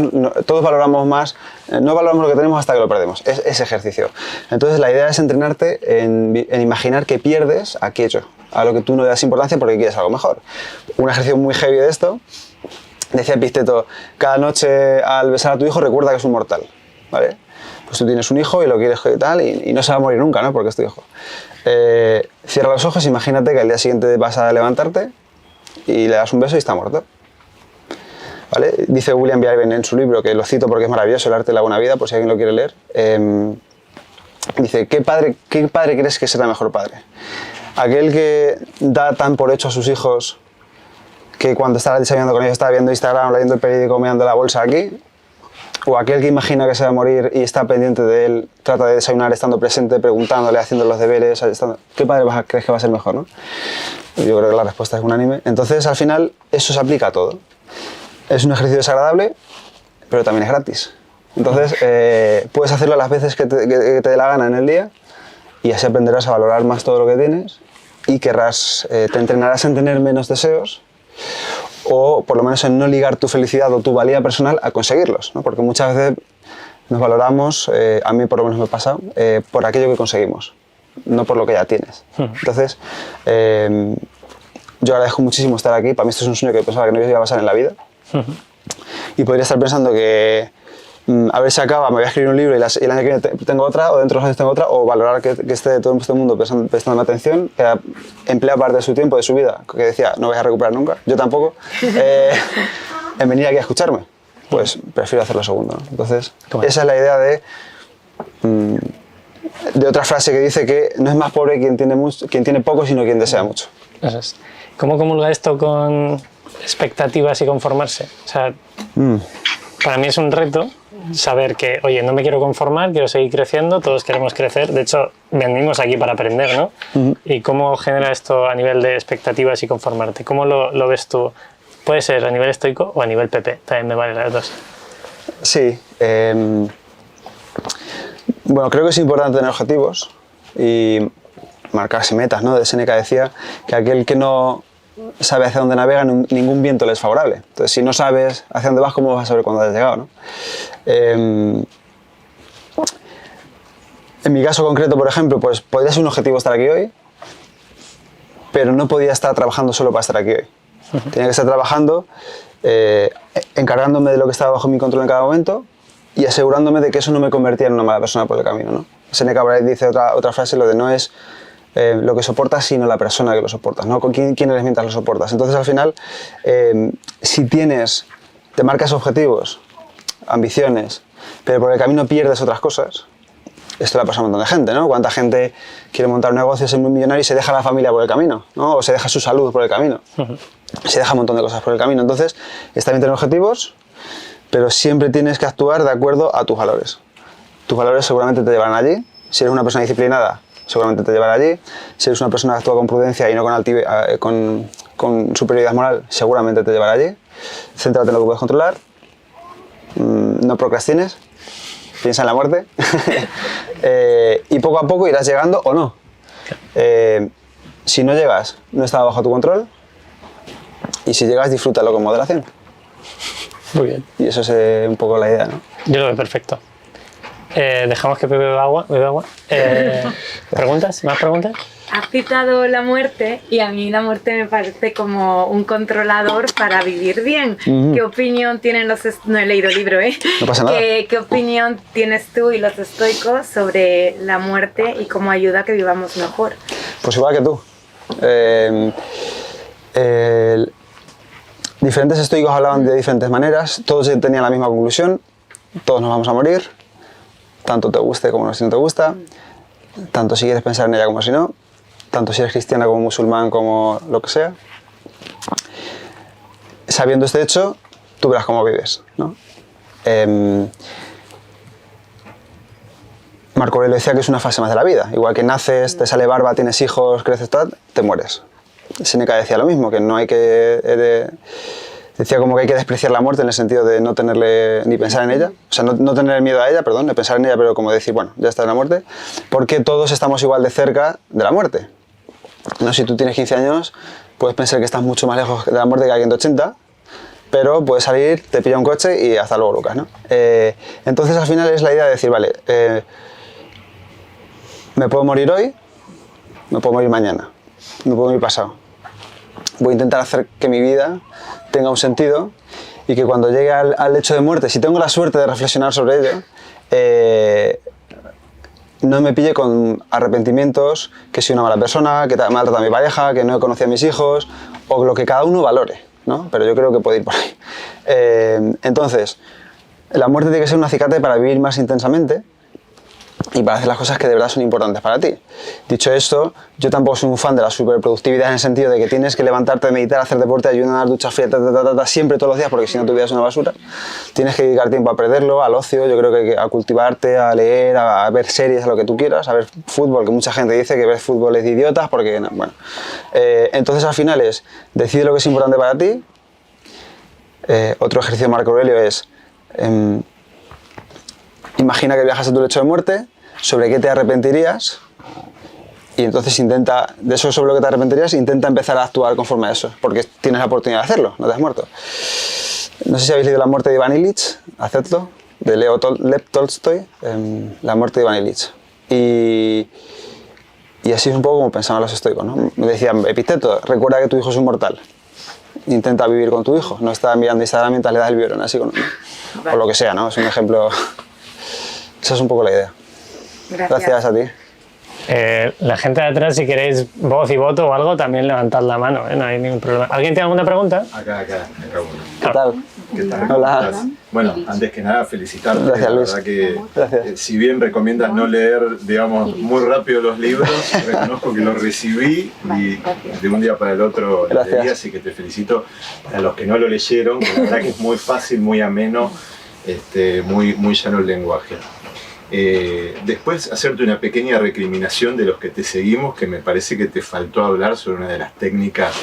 valoramos más, no valoramos lo que tenemos hasta que lo perdemos, es ese ejercicio. Entonces la idea es entrenarte en imaginar que pierdes aquello, a lo que tú no le das importancia porque quieres algo mejor. Un ejercicio muy heavy de esto, decía Epicteto, cada noche al besar a tu hijo recuerda que es un mortal, ¿vale? Pues tú tienes un hijo y lo quieres y tal, y no se va a morir nunca, ¿no? Porque es tu hijo. Cierra los ojos, imagínate que al día siguiente vas a levantarte y le das un beso y está muerto. ¿Vale? Dice William Biaven en su libro, que lo cito porque es maravilloso, El arte de la buena vida, por si alguien lo quiere leer, dice, ¿qué padre crees que será mejor padre? Aquel que da tan por hecho a sus hijos que cuando está desayunando con ellos está viendo Instagram, leyendo el periódico, mirando la bolsa aquí, o aquel que imagina que se va a morir y está pendiente de él, trata de desayunar estando presente, preguntándole, haciendo los deberes, ¿qué padre crees que va a ser mejor, no? Yo creo que la respuesta es unánime. Entonces, al final, eso se aplica a todo. Es un ejercicio desagradable, pero también es gratis. Entonces, puedes hacerlo las veces que te dé la gana en el día y así aprenderás a valorar más todo lo que tienes y te entrenarás en tener menos deseos o por lo menos en no ligar tu felicidad o tu valía personal a conseguirlos, ¿no? Porque muchas veces nos valoramos, a mí por lo menos me pasa, por aquello que conseguimos, no por lo que ya tienes. Entonces, yo agradezco muchísimo estar aquí. Para mí esto es un sueño que pensaba que no iba a pasar en la vida. Y podría estar pensando que a ver si acaba, me voy a escribir un libro y el año que viene tengo otra, o dentro de 2 años tengo otra, o valorar que esté todo este mundo prestando atención, que emplea parte de su tiempo, de su vida, que decía, no vais a recuperar nunca, yo tampoco, en venir aquí a escucharme. Pues prefiero hacer lo segundo, ¿no? Entonces, esa es la idea de otra frase que dice que no es más pobre quien tiene poco, sino quien desea mucho. Eso es. ¿Cómo comulga esto con expectativas y conformarse? O sea, para mí es un reto saber que, oye, no me quiero conformar, quiero seguir creciendo, todos queremos crecer, de hecho venimos aquí para aprender, ¿no? ¿Y cómo genera esto a nivel de expectativas y conformarte? ¿Cómo lo ves tú? Puede ser a nivel estoico o a nivel PP, también me valen las dos. Sí, bueno, creo que es importante tener objetivos y marcarse metas, ¿no? De Séneca decía que aquel que no sabe hacia dónde navega, ningún viento le es favorable. Entonces, si no sabes hacia dónde vas, ¿cómo vas a saber cuándo has llegado, no? En mi caso concreto, por ejemplo, pues podría ser un objetivo estar aquí hoy, pero no podía estar trabajando solo para estar aquí hoy. Tenía que estar trabajando, encargándome de lo que estaba bajo mi control en cada momento y asegurándome de que eso no me convertía en una mala persona por el camino, ¿no? Séneca dice otra frase, lo de no es lo que soportas, sino la persona que lo soportas, ¿no? Con quién eres mientras lo soportas. Entonces, al final, si te marcas objetivos, ambiciones, pero por el camino pierdes otras cosas, esto le pasa a un montón de gente, ¿no? ¿Cuánta gente quiere montar un negocio, ser muy millonario y se deja la familia por el camino, ¿no? O se deja su salud por el camino. Se deja un montón de cosas por el camino. Entonces, está bien tener objetivos, pero siempre tienes que actuar de acuerdo a tus valores. Tus valores seguramente te llevarán allí. Si eres una persona disciplinada, seguramente te llevará allí. Si eres una persona que actúa con prudencia y no con superioridad moral, seguramente te llevará allí. Céntrate en lo que puedes controlar. No procrastines. Piensa en la muerte. Y poco a poco irás llegando o no. Si no llegas, no está bajo tu control. Y si llegas, disfrútalo con moderación. Muy bien. Y eso es un poco la idea, ¿no? Yo lo veo perfecto. Dejamos que Pepe beba agua. ¿Preguntas? ¿Más preguntas? Has citado la muerte y a mí la muerte me parece como un controlador para vivir bien. ¿Qué opinión tienen no he leído el libro, ¿eh? No pasa nada. ¿Qué opinión tienes tú y los estoicos sobre la muerte y cómo ayuda a que vivamos mejor? Pues igual que tú. Diferentes estoicos hablaban de diferentes maneras, todos tenían la misma conclusión, todos nos vamos a morir, tanto te guste como si no te gusta, tanto si quieres pensar en ella como si no, tanto si eres cristiana como musulmán como lo que sea. sabiendo este hecho, tú verás cómo vives, ¿no? Marco Aurelio decía que es una fase más de la vida. Igual que naces, te sale barba, tienes hijos, creces, tal, te mueres. Séneca decía lo mismo, que no hay que... decía como que hay que despreciar la muerte en el sentido de no tenerle ni pensar en ella. O sea, no tener miedo a ella, perdón, de pensar en ella, pero como decir, bueno, ya está en la muerte. Porque todos estamos igual de cerca de la muerte. No, si tú tienes 15 años, puedes pensar que estás mucho más lejos de la muerte que alguien de 80, pero puedes salir, te pilla un coche y hasta luego, Lucas, ¿no? Entonces, al final es la idea de decir, vale, me puedo morir hoy, me puedo morir mañana, me puedo morir pasado. Voy a intentar hacer que mi vida tenga un sentido y que cuando llegue al lecho de muerte, si tengo la suerte de reflexionar sobre ello, no me pille con arrepentimientos, que soy una mala persona, que me ha tratado a mi pareja, que no he conocido a mis hijos, o lo que cada uno valore, ¿no? Pero yo creo que puede ir por ahí. Entonces, la muerte tiene que ser un acicate para vivir más intensamente y para hacer las cosas que de verdad son importantes para ti. Dicho esto, yo tampoco soy un fan de la superproductividad en el sentido de que tienes que levantarte, meditar, hacer deporte, ayunar, duchas frías, siempre todos los días, porque si no tu vida es una basura. Tienes que dedicar tiempo a perderlo, al ocio, yo creo que a cultivarte, a leer, a ver series, a lo que tú quieras, a ver fútbol, que mucha gente dice que ver fútbol es de idiotas, porque, no, bueno. Entonces al final es, decide lo que es importante para ti. Otro ejercicio de Marco Aurelio es, imagina que viajas a tu lecho de muerte, sobre qué te arrepentirías, y entonces intenta, de eso sobre lo que te arrepentirías, intenta empezar a actuar conforme a eso, porque tienes la oportunidad de hacerlo, no te has muerto. No sé si habéis leído La muerte de Iván Ilich, hacedlo, de Lev Tolstoy, La muerte de Iván Ilich. Y así es un poco como pensaban los estoicos, ¿no? Me decían, Epicteto, recuerda que tu hijo es inmortal. Intenta vivir con tu hijo, no está enviando Instagram mientras le das el biberón, así con, o lo que sea, ¿no? Es un ejemplo. Esa es un poco la idea. Gracias a ti. La gente de atrás, si queréis voz y voto o algo, también levantad la mano, no hay ningún problema. ¿Alguien tiene alguna pregunta? Acá uno. ¿Qué tal? ¿Qué tal? Hola. Bueno, antes que nada, felicitarte. Gracias, la Luis. verdad que, Gracias. si bien recomiendas no leer, digamos, muy rápido los libros, reconozco que los recibí y de un día para el otro los leí, así que te felicito. Para los que no lo leyeron, que la verdad que es muy fácil, muy ameno, muy llano el lenguaje. Después hacerte una pequeña recriminación de los que te seguimos, que me parece que te faltó hablar sobre una de las técnicas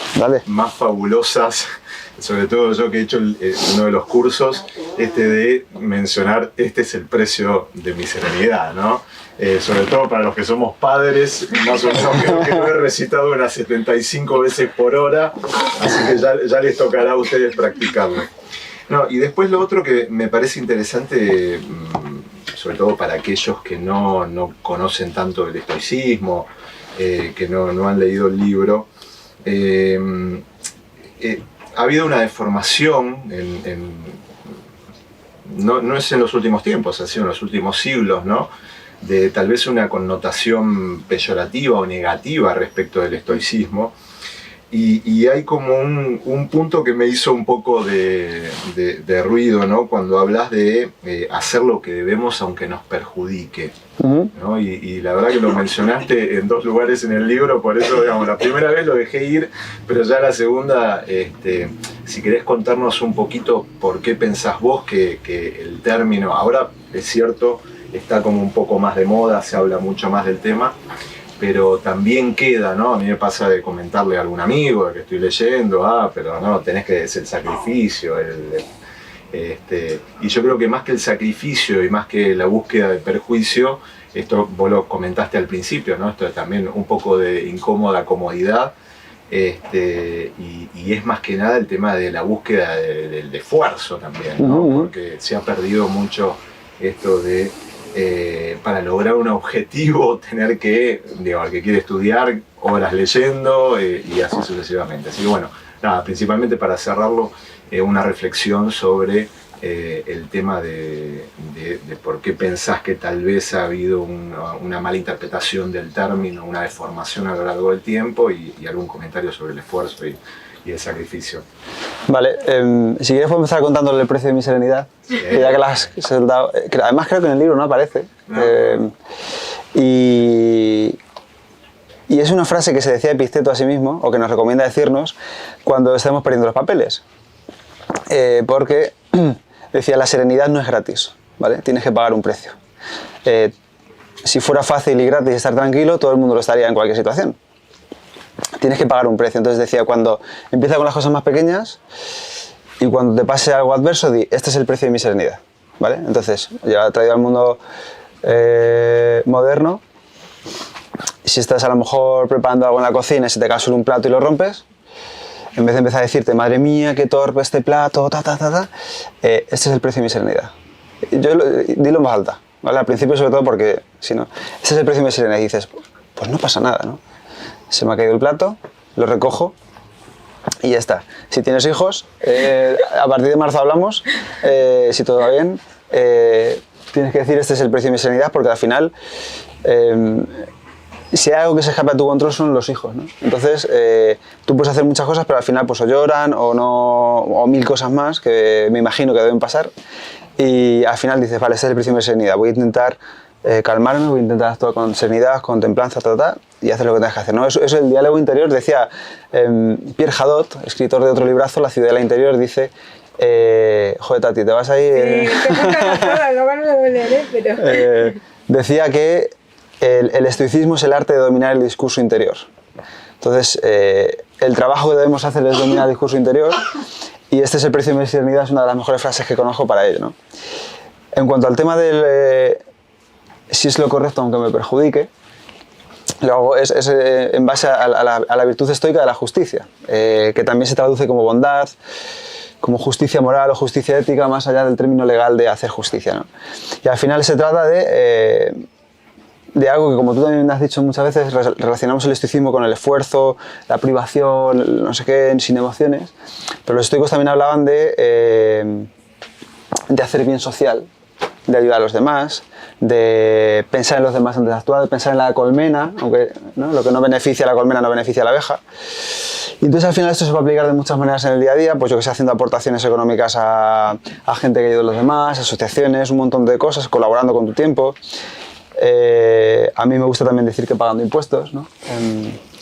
más fabulosas, sobre todo yo que he hecho uno de los cursos, de mencionar, este es el precio de mi serenidad, ¿no? Sobre todo para los que somos padres, más o menos creo que lo he recitado unas 75 veces por hora, así que ya les tocará a ustedes practicarlo. No, y después lo otro que me parece interesante, sobre todo para aquellos que no conocen tanto el estoicismo, que no han leído el libro, ha habido una deformación, no es en los últimos tiempos, ha sido en los últimos siglos, ¿no? De tal vez una connotación peyorativa o negativa respecto del estoicismo. Y hay como un punto que me hizo un poco de ruido, ¿no? Cuando hablas de hacer lo que debemos aunque nos perjudique, ¿no? Y la verdad que lo mencionaste en 2 lugares en el libro, por eso, digamos, la primera vez lo dejé ir, pero ya la segunda, si querés contarnos un poquito por qué pensás vos que el término, ahora es cierto, está como un poco más de moda, se habla mucho más del tema, pero también queda, ¿no? A mí me pasa de comentarle a algún amigo de que estoy leyendo, pero no, tenés que, es el sacrificio, y yo creo que más que el sacrificio y más que la búsqueda de perjuicio, esto vos lo comentaste al principio, ¿no? Esto es también un poco de incómoda comodidad, y es más que nada el tema de la búsqueda del esfuerzo también, ¿no? Porque se ha perdido mucho esto de para lograr un objetivo tener que, digo, al que quiere estudiar, horas leyendo y así sucesivamente. Así que bueno, nada, principalmente para cerrarlo, una reflexión sobre el tema de por qué pensás que tal vez ha habido una mala interpretación del término, una deformación a lo largo del tiempo y algún comentario sobre el esfuerzo y el sacrificio. Vale, si quieres puedo empezar contándole el precio de mi serenidad, que ya que la has soltado, que además creo que en el libro no aparece. Y es una frase que se decía Epicteto a sí mismo, o que nos recomienda decirnos cuando estemos perdiendo los papeles. porque decía, la serenidad no es gratis, ¿vale? Tienes que pagar un precio. Si fuera fácil y gratis estar tranquilo, todo el mundo lo estaría en cualquier situación. Tienes que pagar un precio. Entonces decía, cuando empieza con las cosas más pequeñas y cuando te pase algo adverso, di, este es el precio de mi serenidad, ¿vale? Entonces, ya traído al mundo moderno, si estás a lo mejor preparando algo en la cocina y se te cae solo un plato y lo rompes, en vez de empezar a decirte, madre mía, qué torpe este plato, este es el precio de mi serenidad. Dilo en voz alta, ¿vale? Al principio sobre todo porque, si no, este es el precio de mi serenidad y dices, pues no pasa nada, ¿no? Se me ha caído el plato, lo recojo y ya está. Si tienes hijos, a partir de marzo hablamos, si todo va bien, tienes que decir este es el precio de mi serenidad porque al final, si hay algo que se escapa de tu control son los hijos, ¿no? Entonces, tú puedes hacer muchas cosas, pero al final pues o lloran o no, o mil cosas más que me imagino que deben pasar y al final dices, vale, este es el precio de mi serenidad, voy a intentar calmarme, voy a intentar actuar con serenidad, con templanza, y hacer lo que tengas que hacer, ¿no? Eso es el diálogo interior. Decía Pierre Hadot, escritor de otro librazo, La ciudad interior, dice, joder, Tati, te vas ahí... Sí, luego no lo leeré, pero... decía que el estoicismo es el arte de dominar el discurso interior. Entonces, el trabajo que debemos hacer es dominar el discurso interior y este es el precio de mi serenidad, es una de las mejores frases que conozco para ello, ¿no? En cuanto al tema del... si es lo correcto aunque me perjudique, lo hago es en base a la virtud estoica de la justicia, que también se traduce como bondad, como justicia moral o justicia ética, más allá del término legal de hacer justicia, ¿no? Y al final se trata de algo que, como tú también me has dicho muchas veces, relacionamos el estoicismo con el esfuerzo, la privación, no sé qué, sin emociones, pero los estoicos también hablaban de hacer bien social, de ayudar a los demás, de pensar en los demás antes de actuar, de pensar en la colmena, aunque, ¿no? Lo que no beneficia a la colmena no beneficia a la abeja. Y entonces al final esto se va a aplicar de muchas maneras en el día a día, pues yo que sé, haciendo aportaciones económicas a gente que ayuda a los demás, asociaciones, un montón de cosas, colaborando con tu tiempo. A mí me gusta también decir que pagando impuestos, ¿no?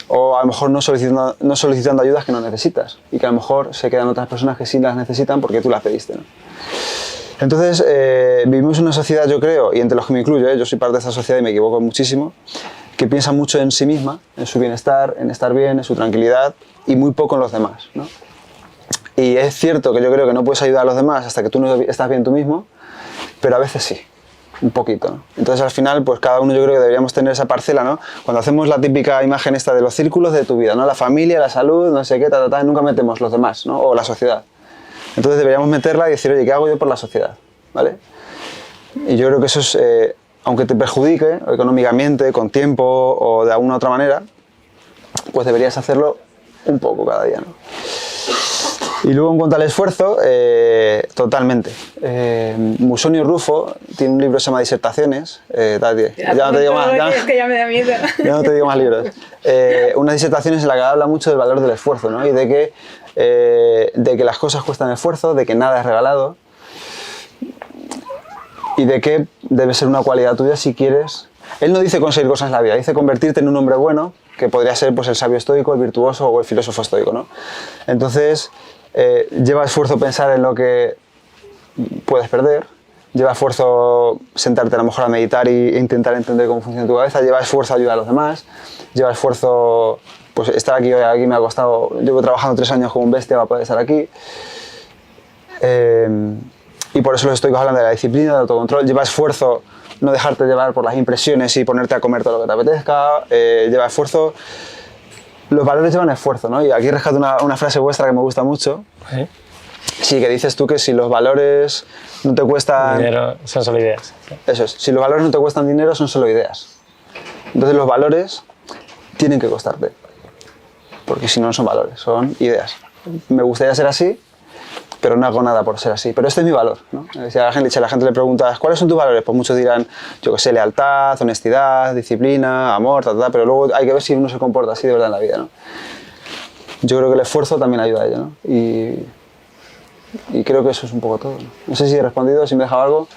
O a lo mejor no solicitando ayudas que no necesitas y que a lo mejor se quedan otras personas que sí las necesitan porque tú las pediste, ¿no? Entonces, vivimos en una sociedad, yo creo, y entre los que me incluyo, yo soy parte de esta sociedad y me equivoco muchísimo, que piensa mucho en sí misma, en su bienestar, en estar bien, en su tranquilidad y muy poco en los demás, ¿no? Y es cierto que yo creo que no puedes ayudar a los demás hasta que tú no estás bien tú mismo, pero a veces sí, un poquito, ¿no? Entonces al final, pues cada uno yo creo que deberíamos tener esa parcela, ¿no? Cuando hacemos la típica imagen esta de los círculos de tu vida, ¿no? La familia, la salud, no sé qué, nunca metemos los demás, ¿no? O la sociedad. Entonces deberíamos meterla y decir, oye, ¿qué hago yo por la sociedad? ¿Vale? Y yo creo que eso es, aunque te perjudique económicamente, con tiempo o de alguna otra manera, pues deberías hacerlo un poco cada día, ¿no? Y luego en cuanto al esfuerzo, totalmente. Musonio Rufo tiene un libro que se llama Disertaciones. Ya no te digo más. Es que ya me da miedo. Ya no te digo más libros. Unas disertaciones en la que habla mucho del valor del esfuerzo, ¿no? Y de que las cosas cuestan esfuerzo, de que nada es regalado y de que debe ser una cualidad tuya si quieres. Él no dice conseguir cosas en la vida, dice convertirte en un hombre bueno, que podría ser pues, el sabio estoico, el virtuoso o el filósofo estoico, ¿no? Entonces, lleva esfuerzo pensar en lo que puedes perder, lleva esfuerzo sentarte a lo mejor a meditar e intentar entender cómo funciona tu cabeza, lleva esfuerzo ayudar a los demás, lleva esfuerzo pues estar aquí hoy, aquí me ha costado, llevo trabajando 3 años como un bestia para poder estar aquí. Y por eso los estoicos hablan de la disciplina, del autocontrol, lleva esfuerzo no dejarte llevar por las impresiones y ponerte a comer todo lo que te apetezca, lleva esfuerzo. Los valores llevan esfuerzo, ¿no? Y aquí rescato una frase vuestra que me gusta mucho. ¿Sí? Sí, que dices tú que si los valores no te cuestan... Dinero, son solo ideas. Eso es, si los valores no te cuestan dinero, son solo ideas. Entonces los valores tienen que costarte, porque si no, no son valores, son ideas. Me gustaría ser así, pero no hago nada por ser así. Pero este es mi valor, ¿no? Si a la gente le preguntas, ¿cuáles son tus valores? Pues muchos dirán, yo qué sé, lealtad, honestidad, disciplina, amor, pero luego hay que ver si uno se comporta así de verdad en la vida, ¿no? Yo creo que el esfuerzo también ayuda a ello, ¿no? Y creo que eso es un poco todo, ¿no? No sé si he respondido, si me he dejado algo,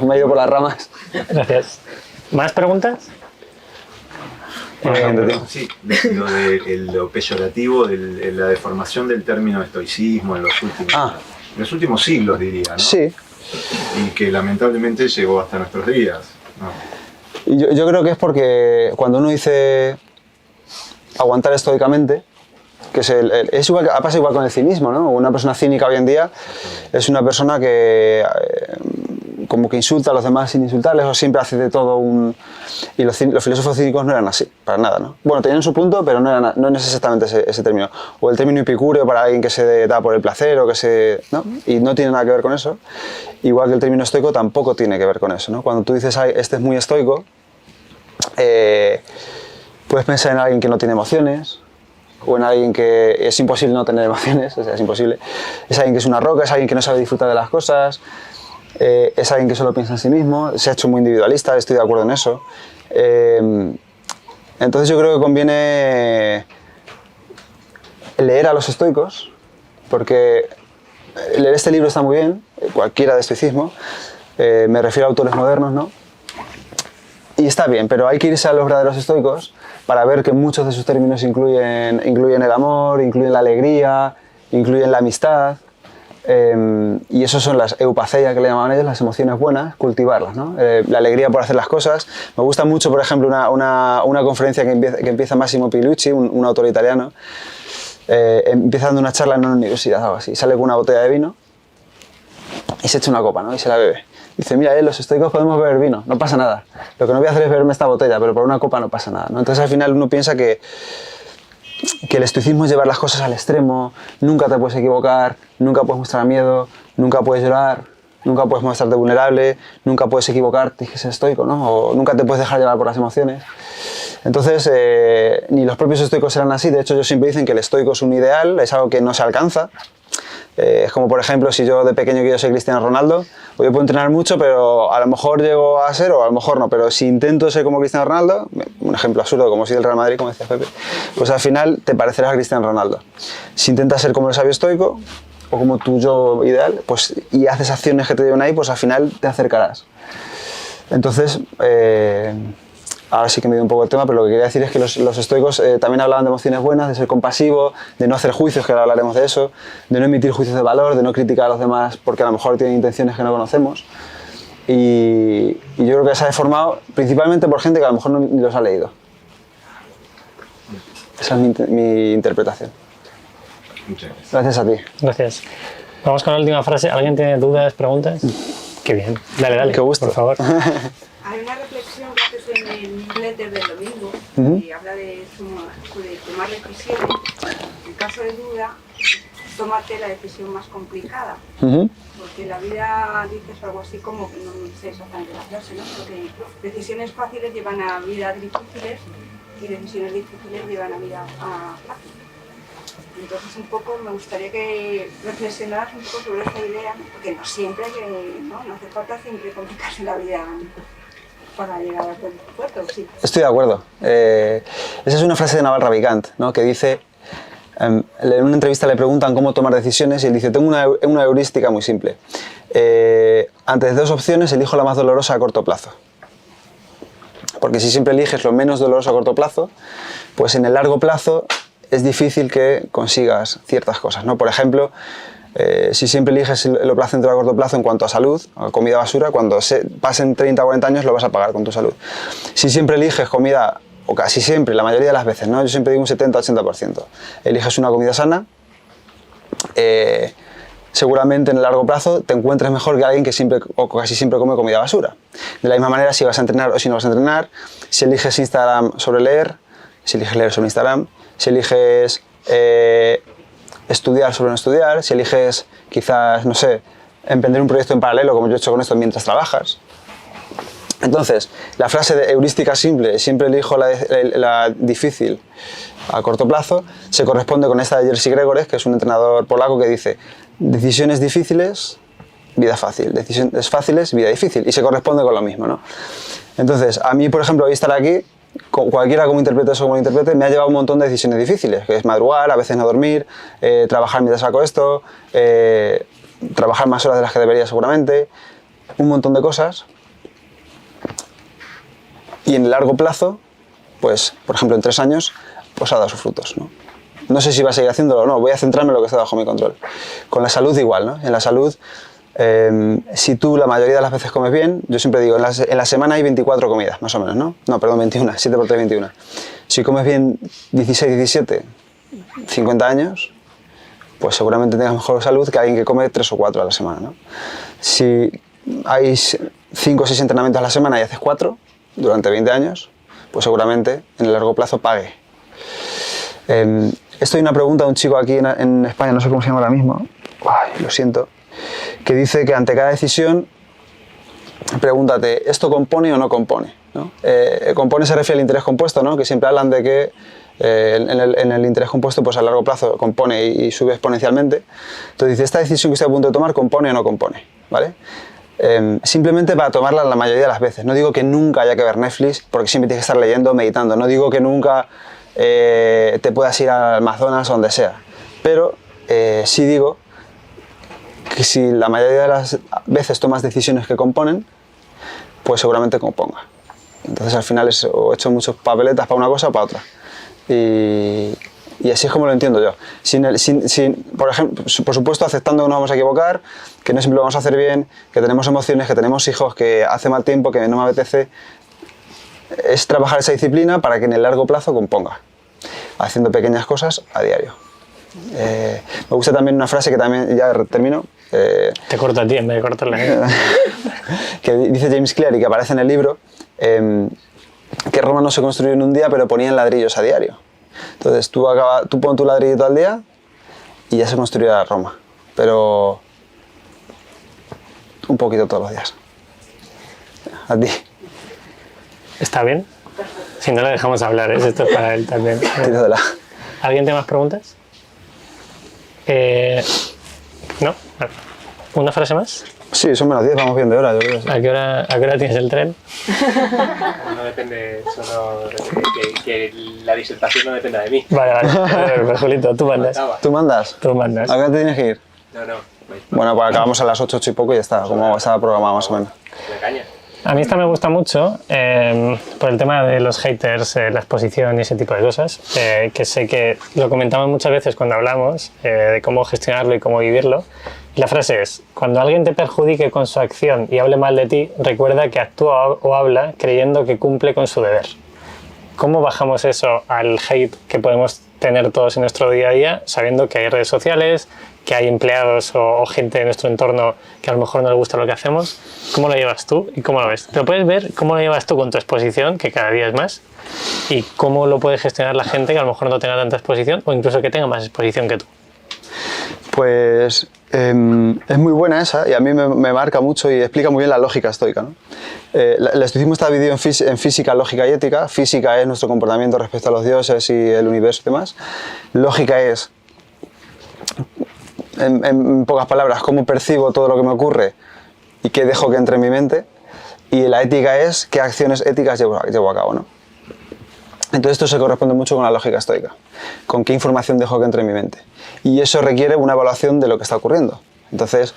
o me he ido por las ramas. Gracias. ¿Más preguntas? Sí, lo peyorativo, la deformación del término estoicismo en los últimos siglos, diría, ¿no? Sí. Y que lamentablemente llegó hasta nuestros días, ¿no? Yo creo que es porque cuando uno dice aguantar estoicamente, que es igual, pasa igual con el cinismo, ¿no? Una persona cínica hoy en día es una persona que como que insulta a los demás sin insultarles o siempre hace de todo un... Y los filósofos cínicos no eran así, para nada, ¿no? Bueno, tenían su punto, pero no es exactamente ese término. O el término epicúreo para alguien que se da por el placer o que se... ¿no? Y no tiene nada que ver con eso. Igual que el término estoico tampoco tiene que ver con eso, ¿no? Cuando tú dices, ay, este es muy estoico, puedes pensar en alguien que no tiene emociones, o en alguien que es imposible no tener emociones, o sea, es imposible. Es alguien que es una roca, es alguien que no sabe disfrutar de las cosas, es alguien que solo piensa en sí mismo, se ha hecho muy individualista, estoy de acuerdo en eso. Entonces yo creo que conviene leer a los estoicos, porque leer este libro está muy bien, cualquiera de estoicismo, me refiero a autores modernos, ¿no? Y está bien, pero hay que irse a los verdaderos estoicos para ver que muchos de sus términos incluyen el amor, incluyen la alegría, incluyen la amistad. Y eso son las eupaceia, que le llamaban ellos, las emociones buenas, cultivarlas, ¿no? La alegría por hacer las cosas. Me gusta mucho, por ejemplo, una conferencia que empieza Massimo Pigliucci, un autor italiano, empieza dando una charla en una universidad, algo así. Sale con una botella de vino y se echa una copa, ¿no? Y se la bebe. Dice, mira, los estoicos podemos beber vino, no pasa nada. Lo que no voy a hacer es beberme esta botella, pero por una copa no pasa nada, ¿no? Entonces al final uno piensa que el estoicismo es llevar las cosas al extremo, nunca te puedes equivocar, nunca puedes mostrar miedo, nunca puedes llorar, nunca puedes mostrarte vulnerable, nunca puedes equivocarte, tienes que ser estoico, ¿no? O nunca te puedes dejar llevar por las emociones. Entonces, ni los propios estoicos eran así. De hecho, ellos siempre dicen que el estoico es un ideal, es algo que no se alcanza. Es como, por ejemplo, si yo de pequeño quiero ser Cristiano Ronaldo, pues yo puedo entrenar mucho, pero a lo mejor llego a ser, o a lo mejor no, pero si intento ser como Cristiano Ronaldo, un ejemplo absurdo, como soy del Real Madrid, como decía Pepe, pues al final te parecerás a Cristiano Ronaldo. Si intentas ser como el sabio estoico, o como tu yo ideal, pues, y haces acciones que te llevan ahí, pues al final te acercarás. Entonces, ahora sí que me dio un poco el tema, pero lo que quería decir es que los estoicos también hablaban de emociones buenas, de ser compasivo, de no hacer juicios, que ahora hablaremos de eso, de no emitir juicios de valor, de no criticar a los demás porque a lo mejor tienen intenciones que no conocemos. Y yo creo que se ha deformado principalmente por gente que a lo mejor ni los ha leído. Esa es mi interpretación. Muchas gracias. Gracias a ti. Gracias. Vamos con la última frase. ¿Alguien tiene dudas, preguntas? Qué bien. Dale, dale. Qué gusto. Por favor. Hay una reflexión que haces en el newsletter del domingo y habla de tomar decisiones. En caso de duda, tómate la decisión más complicada. Porque la vida dices algo así como, que no sé exactamente la frase, ¿no? Porque decisiones fáciles llevan a vidas difíciles y decisiones difíciles llevan a vida fácil. Entonces un poco me gustaría que reflexionaras un poco sobre esta idea, ¿no? Porque no siempre hay que, no hace falta siempre complicarse la vida para llegar a buen puerto, sí. Estoy de acuerdo. Esa es una frase de Naval Ravikant, ¿no? Que dice, en una entrevista le preguntan cómo tomar decisiones y él dice, tengo una heurística muy simple. Ante dos opciones elijo la más dolorosa a corto plazo. Porque si siempre eliges lo menos doloroso a corto plazo, pues en el largo plazo es difícil que consigas ciertas cosas, ¿no? Por ejemplo, si siempre eliges lo placentero a corto plazo en cuanto a salud, a comida basura, cuando pasen 30 o 40 años lo vas a pagar con tu salud. Si siempre eliges comida, o casi siempre, la mayoría de las veces, ¿no? Yo siempre digo un 70-80%, eliges una comida sana, seguramente en el largo plazo te encuentres mejor que alguien que siempre o casi siempre come comida basura. De la misma manera, si vas a entrenar o si no vas a entrenar, si eliges Instagram sobre leer, si eliges leer sobre Instagram, si eliges estudiar sobre no estudiar, si eliges quizás, no sé, emprender un proyecto en paralelo, como yo he hecho con esto, mientras trabajas. Entonces, la frase de heurística simple, siempre elijo la difícil a corto plazo, se corresponde con esta de Jerzy Gregores, que es un entrenador polaco que dice decisiones difíciles, vida fácil, decisiones fáciles, vida difícil, y se corresponde con lo mismo, ¿no? Entonces, a mí, por ejemplo, hoy estar aquí, cualquiera como interprete eso como lo interprete, me ha llevado un montón de decisiones difíciles, que es madrugar, a veces no dormir, trabajar mientras saco esto, trabajar más horas de las que debería seguramente, un montón de cosas. Y en el largo plazo pues, por ejemplo, en 3 años, pues ha dado sus frutos, ¿no? No sé si va a seguir haciéndolo o no, voy a centrarme en lo que está bajo mi control. Con la salud igual, ¿no? En la salud, si tú la mayoría de las veces comes bien, yo siempre digo, en la semana hay 24 comidas, más o menos, ¿no? No, perdón, 21, 7 por 3, 21. Si comes bien 16, 17, 50 años, pues seguramente tengas mejor salud que alguien que come 3 o 4 a la semana, ¿no? Si hay 5 o 6 entrenamientos a la semana y haces 4 durante 20 años, pues seguramente en el largo plazo pague. Esto hay una pregunta de un chico aquí en España, no sé cómo se llama ahora mismo, ay, lo siento, que dice que ante cada decisión, pregúntate, ¿esto compone o no compone? ¿No? Compone se refiere al interés compuesto, ¿no? Que siempre hablan de que en el interés compuesto pues a largo plazo compone y sube exponencialmente. Entonces dice, ¿esta decisión que estoy a punto de tomar compone o no compone? ¿Vale? Simplemente para tomarla la mayoría de las veces. No digo que nunca haya que ver Netflix, porque siempre tienes que estar leyendo, meditando. No digo que nunca te puedas ir al McDonald's o donde sea. Pero sí digo que si la mayoría de las veces tomas decisiones que componen, pues seguramente componga. Entonces al final he hecho muchas papeletas para una cosa o para otra. Y así es como lo entiendo yo. Por ejemplo, por supuesto, aceptando que nos vamos a equivocar, que no siempre lo vamos a hacer bien, que tenemos emociones, que tenemos hijos, que hace mal tiempo, que no me apetece. Es trabajar esa disciplina para que en el largo plazo componga, haciendo pequeñas cosas a diario. Me gusta también una frase que también, ya termino. Te corto a ti en vez de cortarla. Que dice James Clear y que aparece en el libro, que Roma no se construyó en un día, pero ponían ladrillos a diario. Entonces tú pon tu ladrillito al día y ya se construirá Roma, pero un poquito todos los días. A ti. ¿Está bien? Si no, le dejamos hablar, ¿eh? Esto es para él también. Tíratela. ¿Alguien tiene más preguntas? ¿No? Vale. ¿Una frase más? Sí, son menos 10, vamos bien de hora, yo creo que sí. ¿A qué hora tienes el tren? No depende, solo que la disertación no dependa de mí. Vale. Pero Julito, tú mandas. ¿Tú mandas? Tú mandas. ¿A qué hora te tienes que ir? No. Bueno, pues acabamos a las 8, 8 y poco y ya está, como estaba programado más o menos. De caña. A mí esta me gusta mucho por el tema de los haters, la exposición y ese tipo de cosas, que sé que lo comentamos muchas veces cuando hablamos de cómo gestionarlo y cómo vivirlo. La frase es, cuando alguien te perjudique con su acción y hable mal de ti, recuerda que actúa o habla creyendo que cumple con su deber. ¿Cómo bajamos eso al hate que podemos tener todos en nuestro día a día, sabiendo que hay redes sociales, que hay empleados o gente de nuestro entorno que a lo mejor no les gusta lo que hacemos? ¿Cómo lo llevas tú y cómo lo ves? Pero puedes ver cómo lo llevas tú con tu exposición, que cada día es más, y cómo lo puede gestionar la gente que a lo mejor no tenga tanta exposición o incluso que tenga más exposición que tú. Pues es muy buena esa y a mí me marca mucho y explica muy bien la lógica estoica, ¿no? El estoicismo está dividido en física, lógica y ética. Física es nuestro comportamiento respecto a los dioses y el universo y demás. Lógica es, en pocas palabras, cómo percibo todo lo que me ocurre y qué dejo que entre en mi mente. Y la ética es qué acciones éticas llevo a cabo, ¿no? Entonces esto se corresponde mucho con la lógica estoica, con qué información dejo que entre en mi mente. Y eso requiere una evaluación de lo que está ocurriendo. Entonces,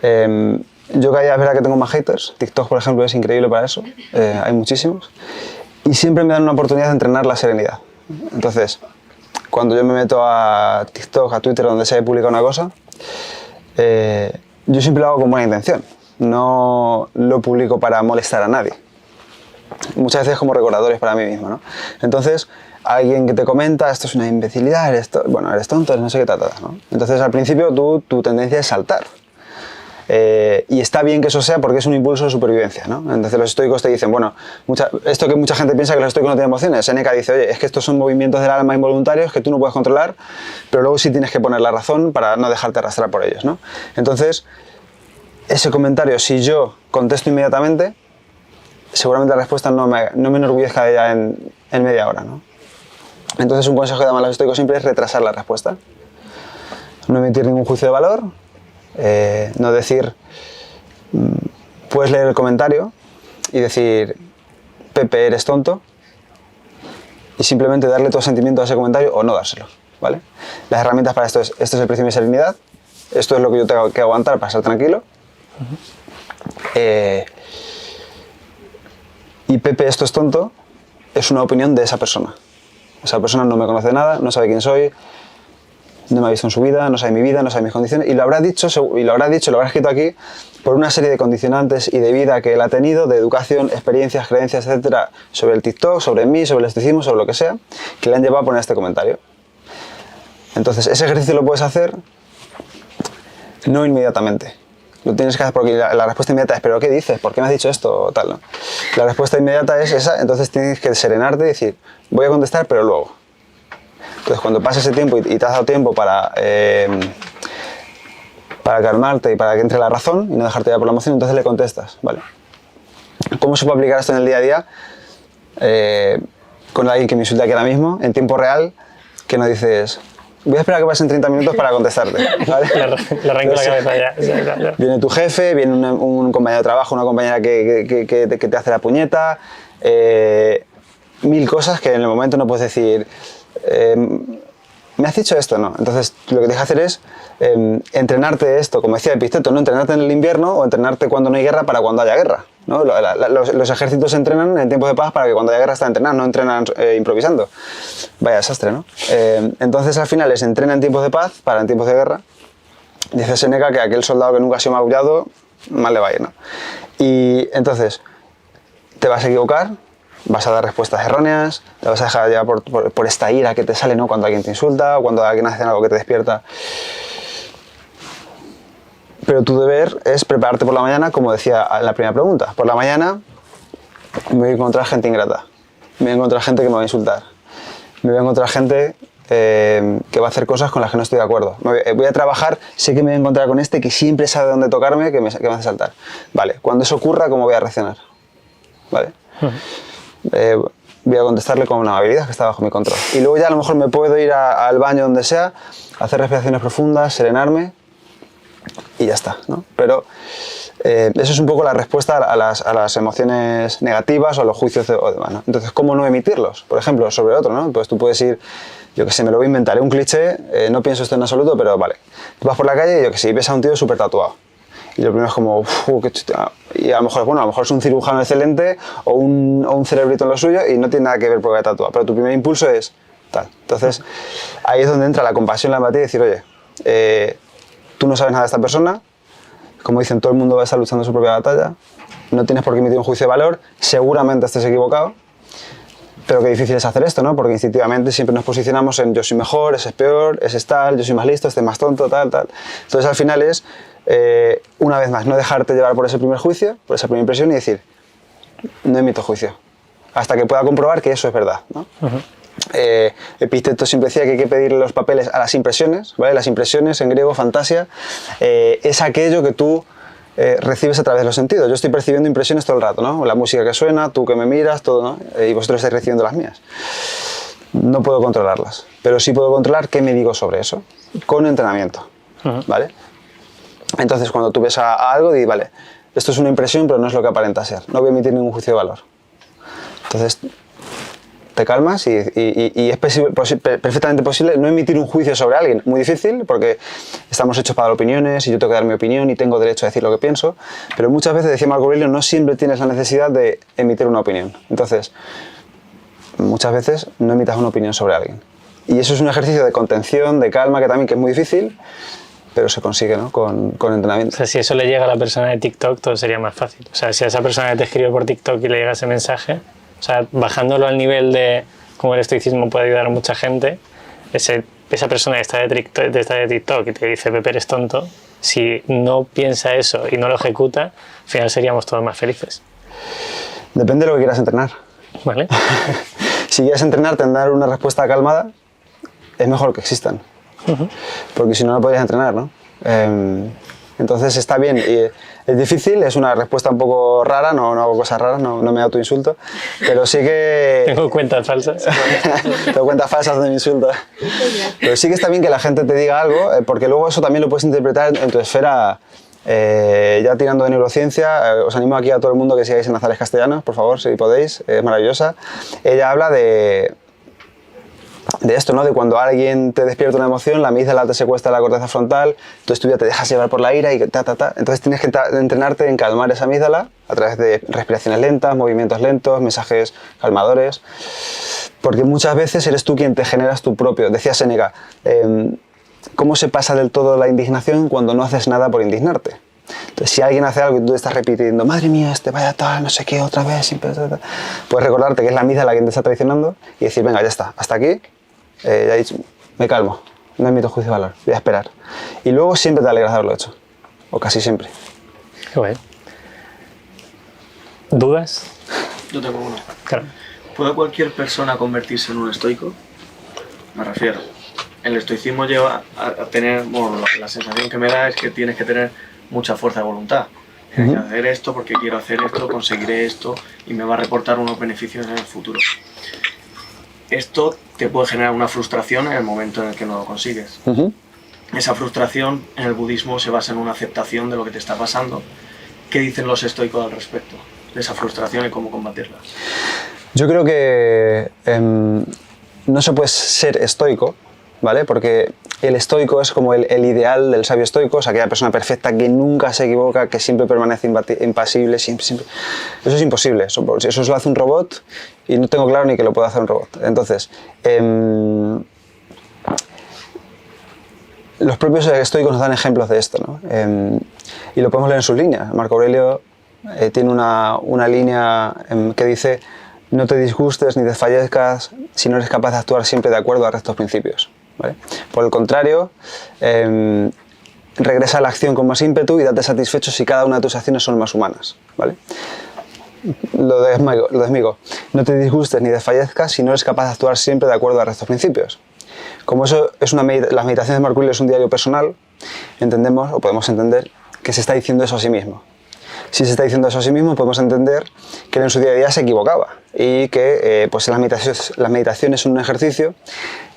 yo cada día es verdad que tengo más haters. TikTok, por ejemplo, es increíble para eso. Hay muchísimos. Y siempre me dan una oportunidad de entrenar la serenidad. Entonces, cuando yo me meto a TikTok, a Twitter, donde se publica una cosa, yo siempre lo hago con buena intención. No lo publico para molestar a nadie. Muchas veces como recordadores para mí mismo, ¿no? Entonces, alguien que te comenta, esto es una imbecilidad, eres tonto, no sé qué tal, ¿no? Entonces, al principio, tu tendencia es saltar. Y está bien que eso sea porque es un impulso de supervivencia, ¿no? Entonces, los estoicos te dicen, bueno, esto que mucha gente piensa que los estoicos no tienen emociones, Séneca dice, oye, es que estos son movimientos del alma involuntarios que tú no puedes controlar, pero luego sí tienes que poner la razón para no dejarte arrastrar por ellos, ¿no? Entonces, ese comentario, si yo contesto inmediatamente, seguramente la respuesta no me enorgullezca de ella en media hora, ¿no? Entonces un consejo que dan a los estoicos siempre es retrasar la respuesta. No emitir ningún juicio de valor, no decir, puedes leer el comentario y decir, Pepe, eres tonto, y simplemente darle todo sentimiento a ese comentario o no dárselo, ¿vale? Las herramientas para esto es el precio de mi serenidad, esto es lo que yo tengo que aguantar para estar tranquilo. Y Pepe, esto es tonto, es una opinión de esa persona. Esa persona no me conoce nada, no sabe quién soy, no me ha visto en su vida, no sabe mi vida, no sabe mis condiciones, y lo habrá dicho, lo habrá escrito aquí por una serie de condicionantes y de vida que él ha tenido, de educación, experiencias, creencias, etcétera, sobre el TikTok, sobre mí, sobre el estoicismo, sobre lo que sea, que le han llevado a poner este comentario. Entonces, ese ejercicio lo puedes hacer no inmediatamente. Lo tienes que hacer porque la respuesta inmediata es ¿pero qué dices? ¿Por qué me has dicho esto? O tal, ¿no? La respuesta inmediata es esa, entonces tienes que serenarte y decir voy a contestar pero luego. Entonces cuando pase ese tiempo y te has dado tiempo para calmarte y para que entre la razón y no dejarte llevar por la emoción, entonces le contestas, ¿vale? ¿Cómo se puede aplicar esto en el día a día? Con alguien que me insulta aquí ahora mismo, en tiempo real, que no dices voy a esperar a que pasen 30 minutos para contestarte, ¿vale? Le arranco la cabeza ya. Viene tu jefe, viene un compañero de trabajo, una compañera que te hace la puñeta, 1000 cosas que en el momento no puedes decir ¿me has dicho esto? No. Entonces lo que tienes que hacer es entrenarte esto, como decía Epicteto, no entrenarte en el invierno o entrenarte cuando no hay guerra para cuando haya guerra, ¿no? Los ejércitos se entrenan en tiempos de paz para que cuando haya guerra estén entrenados, no entrenan improvisando. Vaya desastre, ¿no? Entonces al final se entrena en tiempos de paz para en tiempos de guerra. Dice Séneca que aquel soldado que nunca ha sido magullado, mal le va a ir, ¿no? Y entonces te vas a equivocar, vas a dar respuestas erróneas, te vas a dejar llevar por esta ira que te sale, ¿no? Cuando alguien te insulta o cuando alguien hace algo que te despierta. Pero tu deber es prepararte por la mañana, como decía en la primera pregunta. Por la mañana me voy a encontrar gente ingrata, me voy a encontrar gente que me va a insultar, me voy a encontrar gente que va a hacer cosas con las que no estoy de acuerdo. Voy a trabajar, sé que me voy a encontrar con este que siempre sabe dónde tocarme, que me hace saltar. Vale, cuando eso ocurra, ¿cómo voy a reaccionar? Vale. Voy a contestarle con una amabilidad que está bajo mi control. Y luego ya a lo mejor me puedo ir al baño donde sea, hacer respiraciones profundas, serenarme y ya está, ¿no? Pero eso es un poco la respuesta a las emociones negativas o a los juicios o demás, ¿no? Entonces, ¿cómo no emitirlos? Por ejemplo, sobre otro, ¿no? Pues tú puedes ir, yo que sé, me lo voy a inventar, un cliché, no pienso esto en absoluto, pero vale. Tú vas por la calle y yo que sé, y ves a un tío súper tatuado. Y lo primero es como, y a lo mejor, bueno, a lo mejor es un cirujano excelente o un cerebrito en lo suyo y no tiene nada que ver porque está tatuado, pero tu primer impulso es tal. Entonces, ahí es donde entra la compasión, la empatía y decir, oye, tú no sabes nada de esta persona, como dicen, todo el mundo va a estar luchando su propia batalla, no tienes por qué emitir un juicio de valor, seguramente estés equivocado, pero qué difícil es hacer esto, ¿no? Porque instintivamente siempre nos posicionamos en yo soy mejor, ese es peor, ese es tal, yo soy más listo, este es más tonto, tal. Entonces, al final es una vez más, no dejarte llevar por ese primer juicio, por esa primera impresión y decir, no emito juicio, hasta que pueda comprobar que eso es verdad, ¿no? Epicteto siempre decía que hay que pedirle los papeles a las impresiones, ¿vale? Las impresiones, en griego, fantasia, es aquello que tú recibes a través de los sentidos. Yo estoy percibiendo impresiones todo el rato, ¿no? La música que suena, tú que me miras, todo, ¿no? Y vosotros estáis recibiendo las mías. No puedo controlarlas, pero sí puedo controlar qué me digo sobre eso, con entrenamiento, ¿vale? Entonces, cuando tú ves a algo, di, vale, esto es una impresión, pero no es lo que aparenta ser. No voy a emitir ningún juicio de valor. Entonces, te calmas y es perfectamente posible no emitir un juicio sobre alguien. Muy difícil, porque estamos hechos para dar opiniones y yo tengo que dar mi opinión y tengo derecho a decir lo que pienso, pero muchas veces, decía Marco Aurelio, no siempre tienes la necesidad de emitir una opinión. Entonces, muchas veces no emitas una opinión sobre alguien. Y eso es un ejercicio de contención, de calma, que es muy difícil, pero se consigue, ¿no? con entrenamiento. O sea, si eso le llega a la persona de TikTok, todo sería más fácil. O sea, si a esa persona que te escribe por TikTok y le llega ese mensaje, o sea, bajándolo al nivel de cómo el estoicismo puede ayudar a mucha gente, esa persona que está de TikTok y te dice Pepe eres tonto, si no piensa eso y no lo ejecuta, al final seríamos todos más felices. Depende de lo que quieras entrenar. ¿Vale? Si quieres entrenarte en dar una respuesta calmada, es mejor que existan. Porque si no, no podrías entrenar, ¿no? Entonces está bien. Y es difícil, es una respuesta un poco rara, no hago cosas raras, no me autoinsulto, pero sí que... Tengo cuentas falsas. Tengo cuentas falsas donde me insulto. Pero sí que está bien que la gente te diga algo, porque luego eso también lo puedes interpretar en tu esfera, ya tirando de neurociencia. Os animo aquí a todo el mundo que sigáis en Nazares Castellanos, por favor, si podéis, es maravillosa. Ella habla de esto, ¿no? De cuando alguien te despierta una emoción, la amígdala te secuestra la corteza frontal, entonces tú ya te dejas llevar por la ira y entonces tienes que entrenarte en calmar esa amígdala a través de respiraciones lentas, movimientos lentos, mensajes calmadores, porque muchas veces eres tú quien te generas tu propio, decía Séneca, ¿cómo se pasa del todo la indignación cuando no haces nada por indignarte? Entonces, si alguien hace algo y tú estás repitiendo, madre mía, vaya tal, no sé qué, otra vez, siempre, puedes recordarte que es la amígdala quien te está traicionando y decir, venga, ya está, hasta aquí, ya he dicho, me calmo, no emito juicio de valor, voy a esperar. Y luego siempre te alegras de haberlo hecho, o casi siempre. Qué bueno. ¿Dudas? Yo tengo uno. Claro. ¿Puede cualquier persona convertirse en un estoico? Me refiero. El estoicismo lleva a tener, bueno, la sensación que me da es que tienes que tener mucha fuerza de voluntad. Tienes que hacer esto porque quiero hacer esto, conseguiré esto y me va a reportar unos beneficios en el futuro. Esto te puede generar una frustración en el momento en el que no lo consigues. Esa frustración en el budismo se basa en una aceptación de lo que te está pasando. ¿Qué dicen los estoicos al respecto de esa frustración y cómo combatirla? Yo creo que no se puede ser estoico, ¿vale? Porque el estoico es como el ideal del sabio estoico, o sea, aquella persona perfecta que nunca se equivoca, que siempre permanece impasible, siempre. Eso es imposible, eso lo hace un robot y no tengo claro ni que lo pueda hacer un robot. Entonces, los propios estoicos nos dan ejemplos de esto, ¿no? Y lo podemos leer en sus líneas. Marco Aurelio tiene una línea que dice: no te disgustes ni desfallezcas si no eres capaz de actuar siempre de acuerdo a rectos principios, ¿vale? Por el contrario, regresa a la acción con más ímpetu y date satisfecho si cada una de tus acciones son más humanas, ¿vale? Lo de Smigo, no te disgustes ni desfallezcas si no eres capaz de actuar siempre de acuerdo a rectos principios. Como eso es las meditaciones de Marco Aurelio es un diario personal, entendemos o podemos entender que se está diciendo eso a sí mismo. Si se está diciendo eso a sí mismo, podemos entender que él en su día a día se equivocaba y que pues las meditaciones son un ejercicio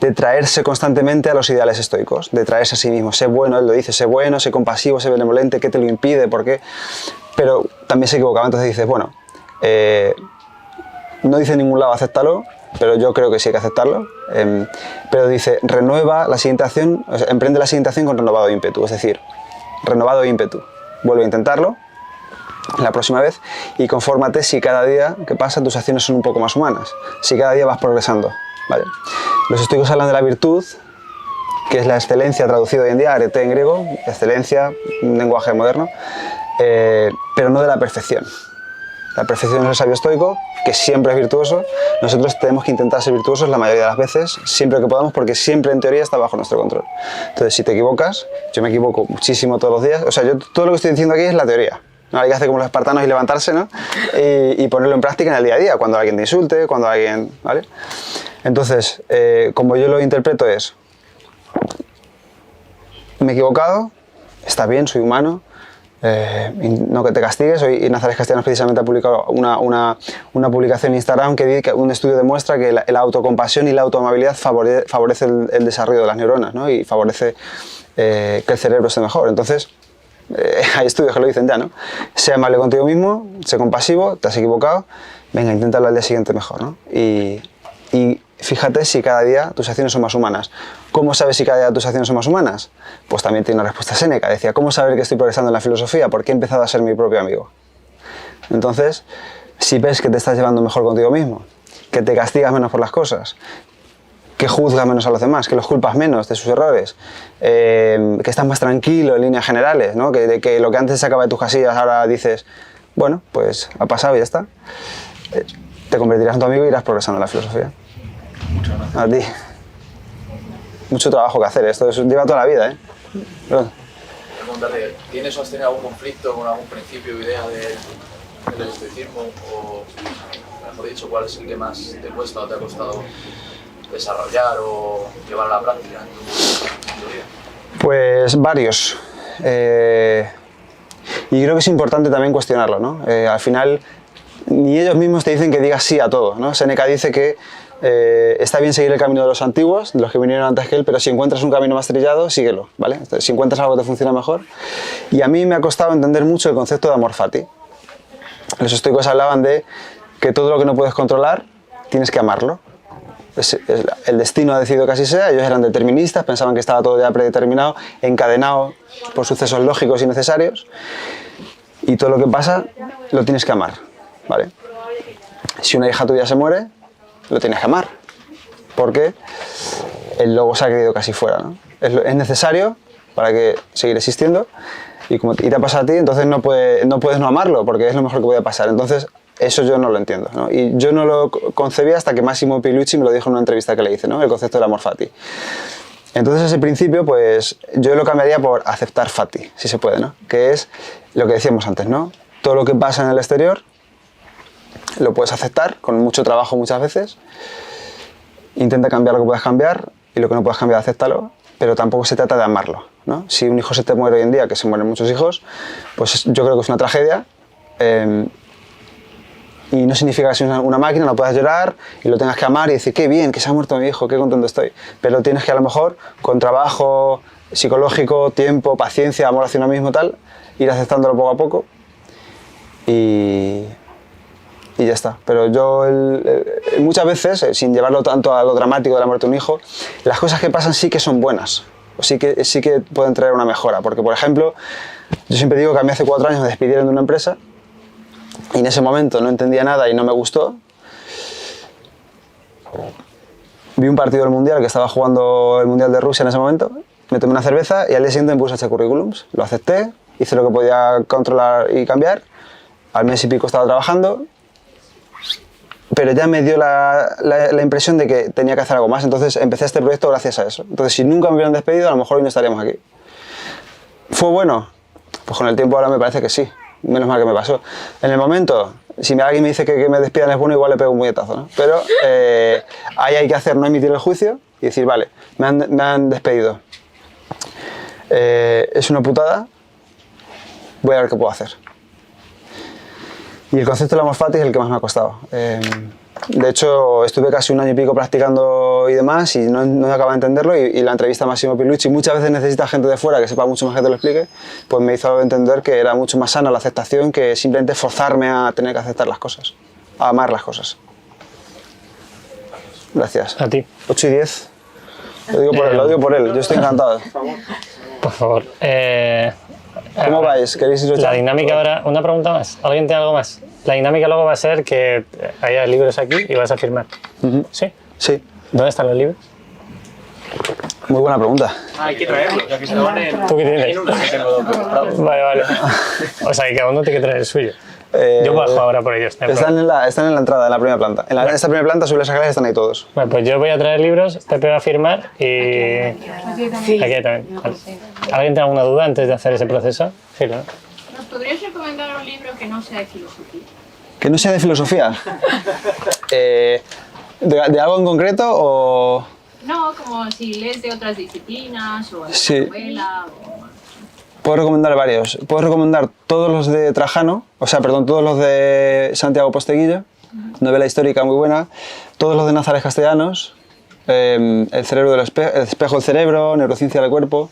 de traerse constantemente a los ideales estoicos, de traerse a sí mismo. Sé bueno, él lo dice, sé bueno, sé compasivo, sé benevolente, ¿qué te lo impide? ¿Por qué? Pero también se equivocaba, entonces dices, bueno, no dice en ningún lado acéptalo, pero yo creo que sí hay que aceptarlo, pero dice, renueva la siguiente acción, o sea, emprende la siguiente acción con renovado ímpetu, es decir, renovado ímpetu, vuelve a intentarlo la próxima vez y confórmate si cada día que pasa tus acciones son un poco más humanas, si cada día vas progresando, ¿vale? Los estoicos hablan de la virtud, que es la excelencia traducido hoy en día, arete en griego, excelencia, un lenguaje moderno, pero no de la perfección. La perfección es el sabio estoico, que siempre es virtuoso. Nosotros tenemos que intentar ser virtuosos la mayoría de las veces, siempre que podamos, porque siempre en teoría está bajo nuestro control. Entonces, si te equivocas, yo me equivoco muchísimo todos los días, o sea, yo todo lo que estoy diciendo aquí es la teoría. No hay que hacer como los espartanos y levantarse, ¿no? Y ponerlo en práctica en el día a día, cuando alguien te insulte, cuando alguien... ¿vale? Entonces, como yo lo interpreto es, me he equivocado, está bien, soy humano, no que te castigues. Hoy Nazaret Castellanos precisamente ha publicado una publicación en Instagram que dice que un estudio demuestra que la autocompasión y la autoamabilidad favorece el desarrollo de las neuronas, ¿no? Y favorece que el cerebro esté mejor. Entonces, hay estudios que lo dicen ya, ¿no? Sé amable contigo mismo, sé compasivo, te has equivocado, venga, inténtalo al día siguiente mejor, ¿no? Y fíjate si cada día tus acciones son más humanas. ¿Cómo sabes si cada día tus acciones son más humanas? Pues también tiene una respuesta Séneca. Decía, ¿cómo saber que estoy progresando en la filosofía? Porque he empezado a ser mi propio amigo. Entonces, si ves que te estás llevando mejor contigo mismo, que te castigas menos por las cosas, que juzgas menos a los demás, que los culpas menos de sus errores, que estás más tranquilo en líneas generales, ¿no? Que lo que antes sacaba de tus casillas ahora dices, bueno, pues ha pasado y ya está, te convertirás en tu amigo y irás progresando en la filosofía. Muchas gracias. A ti. Mucho trabajo que hacer, esto lleva toda la vida, ¿eh? Perdón. Preguntarte, ¿tienes o has tenido algún conflicto con algún principio o idea del estoicismo? O, mejor dicho, ¿cuál es el que más te cuesta o te ha costado desarrollar o llevar a la práctica en tu vida? Pues varios. Y creo que es importante también cuestionarlo, ¿no? Al final, ni ellos mismos te dicen que digas sí a todo, ¿no? Séneca dice que está bien seguir el camino de los antiguos, de los que vinieron antes que él, pero si encuentras un camino más trillado, síguelo, ¿vale? Si encuentras algo que te funciona mejor. Y a mí me ha costado entender mucho el concepto de amor fati. Los estoicos hablaban de que todo lo que no puedes controlar, tienes que amarlo. El destino ha decidido que así sea, ellos eran deterministas, pensaban que estaba todo ya predeterminado, encadenado por sucesos lógicos y necesarios, y todo lo que pasa lo tienes que amar, ¿vale? Si una hija tuya se muere, lo tienes que amar, porque el logo se ha querido que así fuera, ¿no? Es necesario para que seguir existiendo, y te ha pasado a ti, entonces no puedes no amarlo, porque es lo mejor que puede pasar. Entonces, eso yo no lo entiendo, ¿no? Y yo no lo concebía hasta que Massimo Pigliucci me lo dijo en una entrevista que le hice, ¿no? El concepto del amor fati. Entonces, ese principio, pues, yo lo cambiaría por aceptar fati, si se puede, ¿no? Que es lo que decíamos antes, ¿no? Todo lo que pasa en el exterior lo puedes aceptar, con mucho trabajo muchas veces. Intenta cambiar lo que puedas cambiar, y lo que no puedas cambiar, acéptalo. Pero tampoco se trata de amarlo, ¿no? Si un hijo se te muere hoy en día, que se mueren muchos hijos, pues yo creo que es una tragedia, y no significa que si una máquina no puedas llorar y lo tengas que amar y decir qué bien, que se ha muerto mi hijo, qué contento estoy, pero tienes que a lo mejor con trabajo psicológico, tiempo, paciencia, amor hacia uno mismo, tal, ir aceptándolo poco a poco y ya está. Pero yo muchas veces, sin llevarlo tanto a lo dramático de la muerte de un hijo, las cosas que pasan sí que son buenas, o sí que pueden traer una mejora, porque por ejemplo, yo siempre digo que a mí hace 4 años me despidieron de una empresa y en ese momento no entendía nada y no me gustó. Vi un partido del Mundial, que estaba jugando el Mundial de Rusia en ese momento, me tomé una cerveza y al día siguiente me puse a echar currículums, lo acepté, hice lo que podía controlar y cambiar, al mes y pico estaba trabajando, pero ya me dio la impresión de que tenía que hacer algo más, entonces empecé este proyecto gracias a eso. Entonces, si nunca me hubieran despedido, a lo mejor hoy no estaríamos aquí. ¿Fue bueno? Pues con el tiempo ahora me parece que sí, menos mal que me pasó. En el momento, si alguien me dice que me despidan es bueno, igual le pego un puñetazo, ¿no? Pero ahí hay que hacer, no emitir el juicio y decir, vale, me han despedido. Es una putada, voy a ver qué puedo hacer. Y el concepto del amor fati es el que más me ha costado. De hecho, estuve casi 1 año y pico practicando y demás y no acababa de entenderlo, y la entrevista a Massimo Pigliucci, muchas veces necesita gente de fuera que sepa mucho más que te lo explique, pues me hizo entender que era mucho más sana la aceptación que simplemente forzarme a tener que aceptar las cosas, a amar las cosas. Gracias. A ti. 8 y 10. Lo digo por él, yo estoy encantado. Por favor. ¿Cómo vais? ¿Queréis ir La dinámica ahora, una pregunta más. ¿Alguien tiene algo más? La dinámica luego va a ser que haya libros aquí y vas a firmar. ¿Sí? Sí. ¿Dónde están los libros? Muy buena pregunta. Hay que traerlos, ya que se van en... ¿Tú qué tienes? En uno que tengo 2 comprados. Vale. O sea, que cada uno tiene que traer el suyo. Yo bajo ahora por ellos. Están en la entrada, en la primera planta. En esta primera planta, sobre las escaleras, están ahí todos. Bueno, pues yo voy a traer libros, Pepe va a firmar y... Sí. Aquí también. Vale. ¿Alguien tiene alguna duda antes de hacer ese proceso? Sí, ¿no? ¿Nos podrías recomendar un libro que no sea de filosofía? ¿Que no sea de filosofía? ¿De algo en concreto o...? No, como si lees de otras disciplinas o Sí. novela o... Puedo recomendar varios. Puedo recomendar todos los de Trajano, todos los de Santiago Posteguillo, novela histórica muy buena, todos los de Nazaret Castellanos, el espejo del cerebro, neurociencia del cuerpo,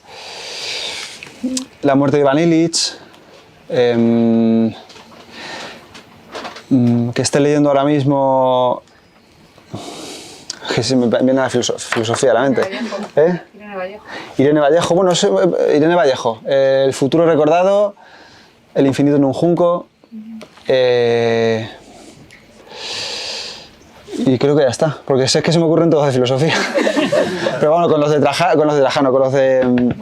la muerte de Ivan Illich, que esté leyendo ahora mismo, que se me viene la filosofía a la mente. Irene Vallejo, bueno, Irene Vallejo, El futuro recordado, El infinito en un junco, y creo que ya está, porque sé que se me ocurren todos de filosofía. Pero bueno, con los de Trajano, con los de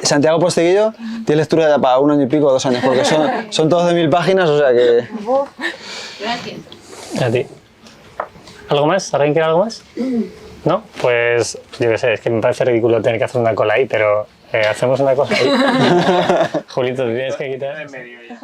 Santiago Posteguillo, tiene lectura ya para 1 año y pico, 2 años, porque son todos de 1000 páginas, o sea que... Gracias. A ti. ¿Algo más? ¿Alguien quiere algo más? ¿No? Pues yo qué sé, es que me parece ridículo tener que hacer una cola ahí, pero hacemos una cosa ahí. Julito, te tienes que quitar. En medio ya.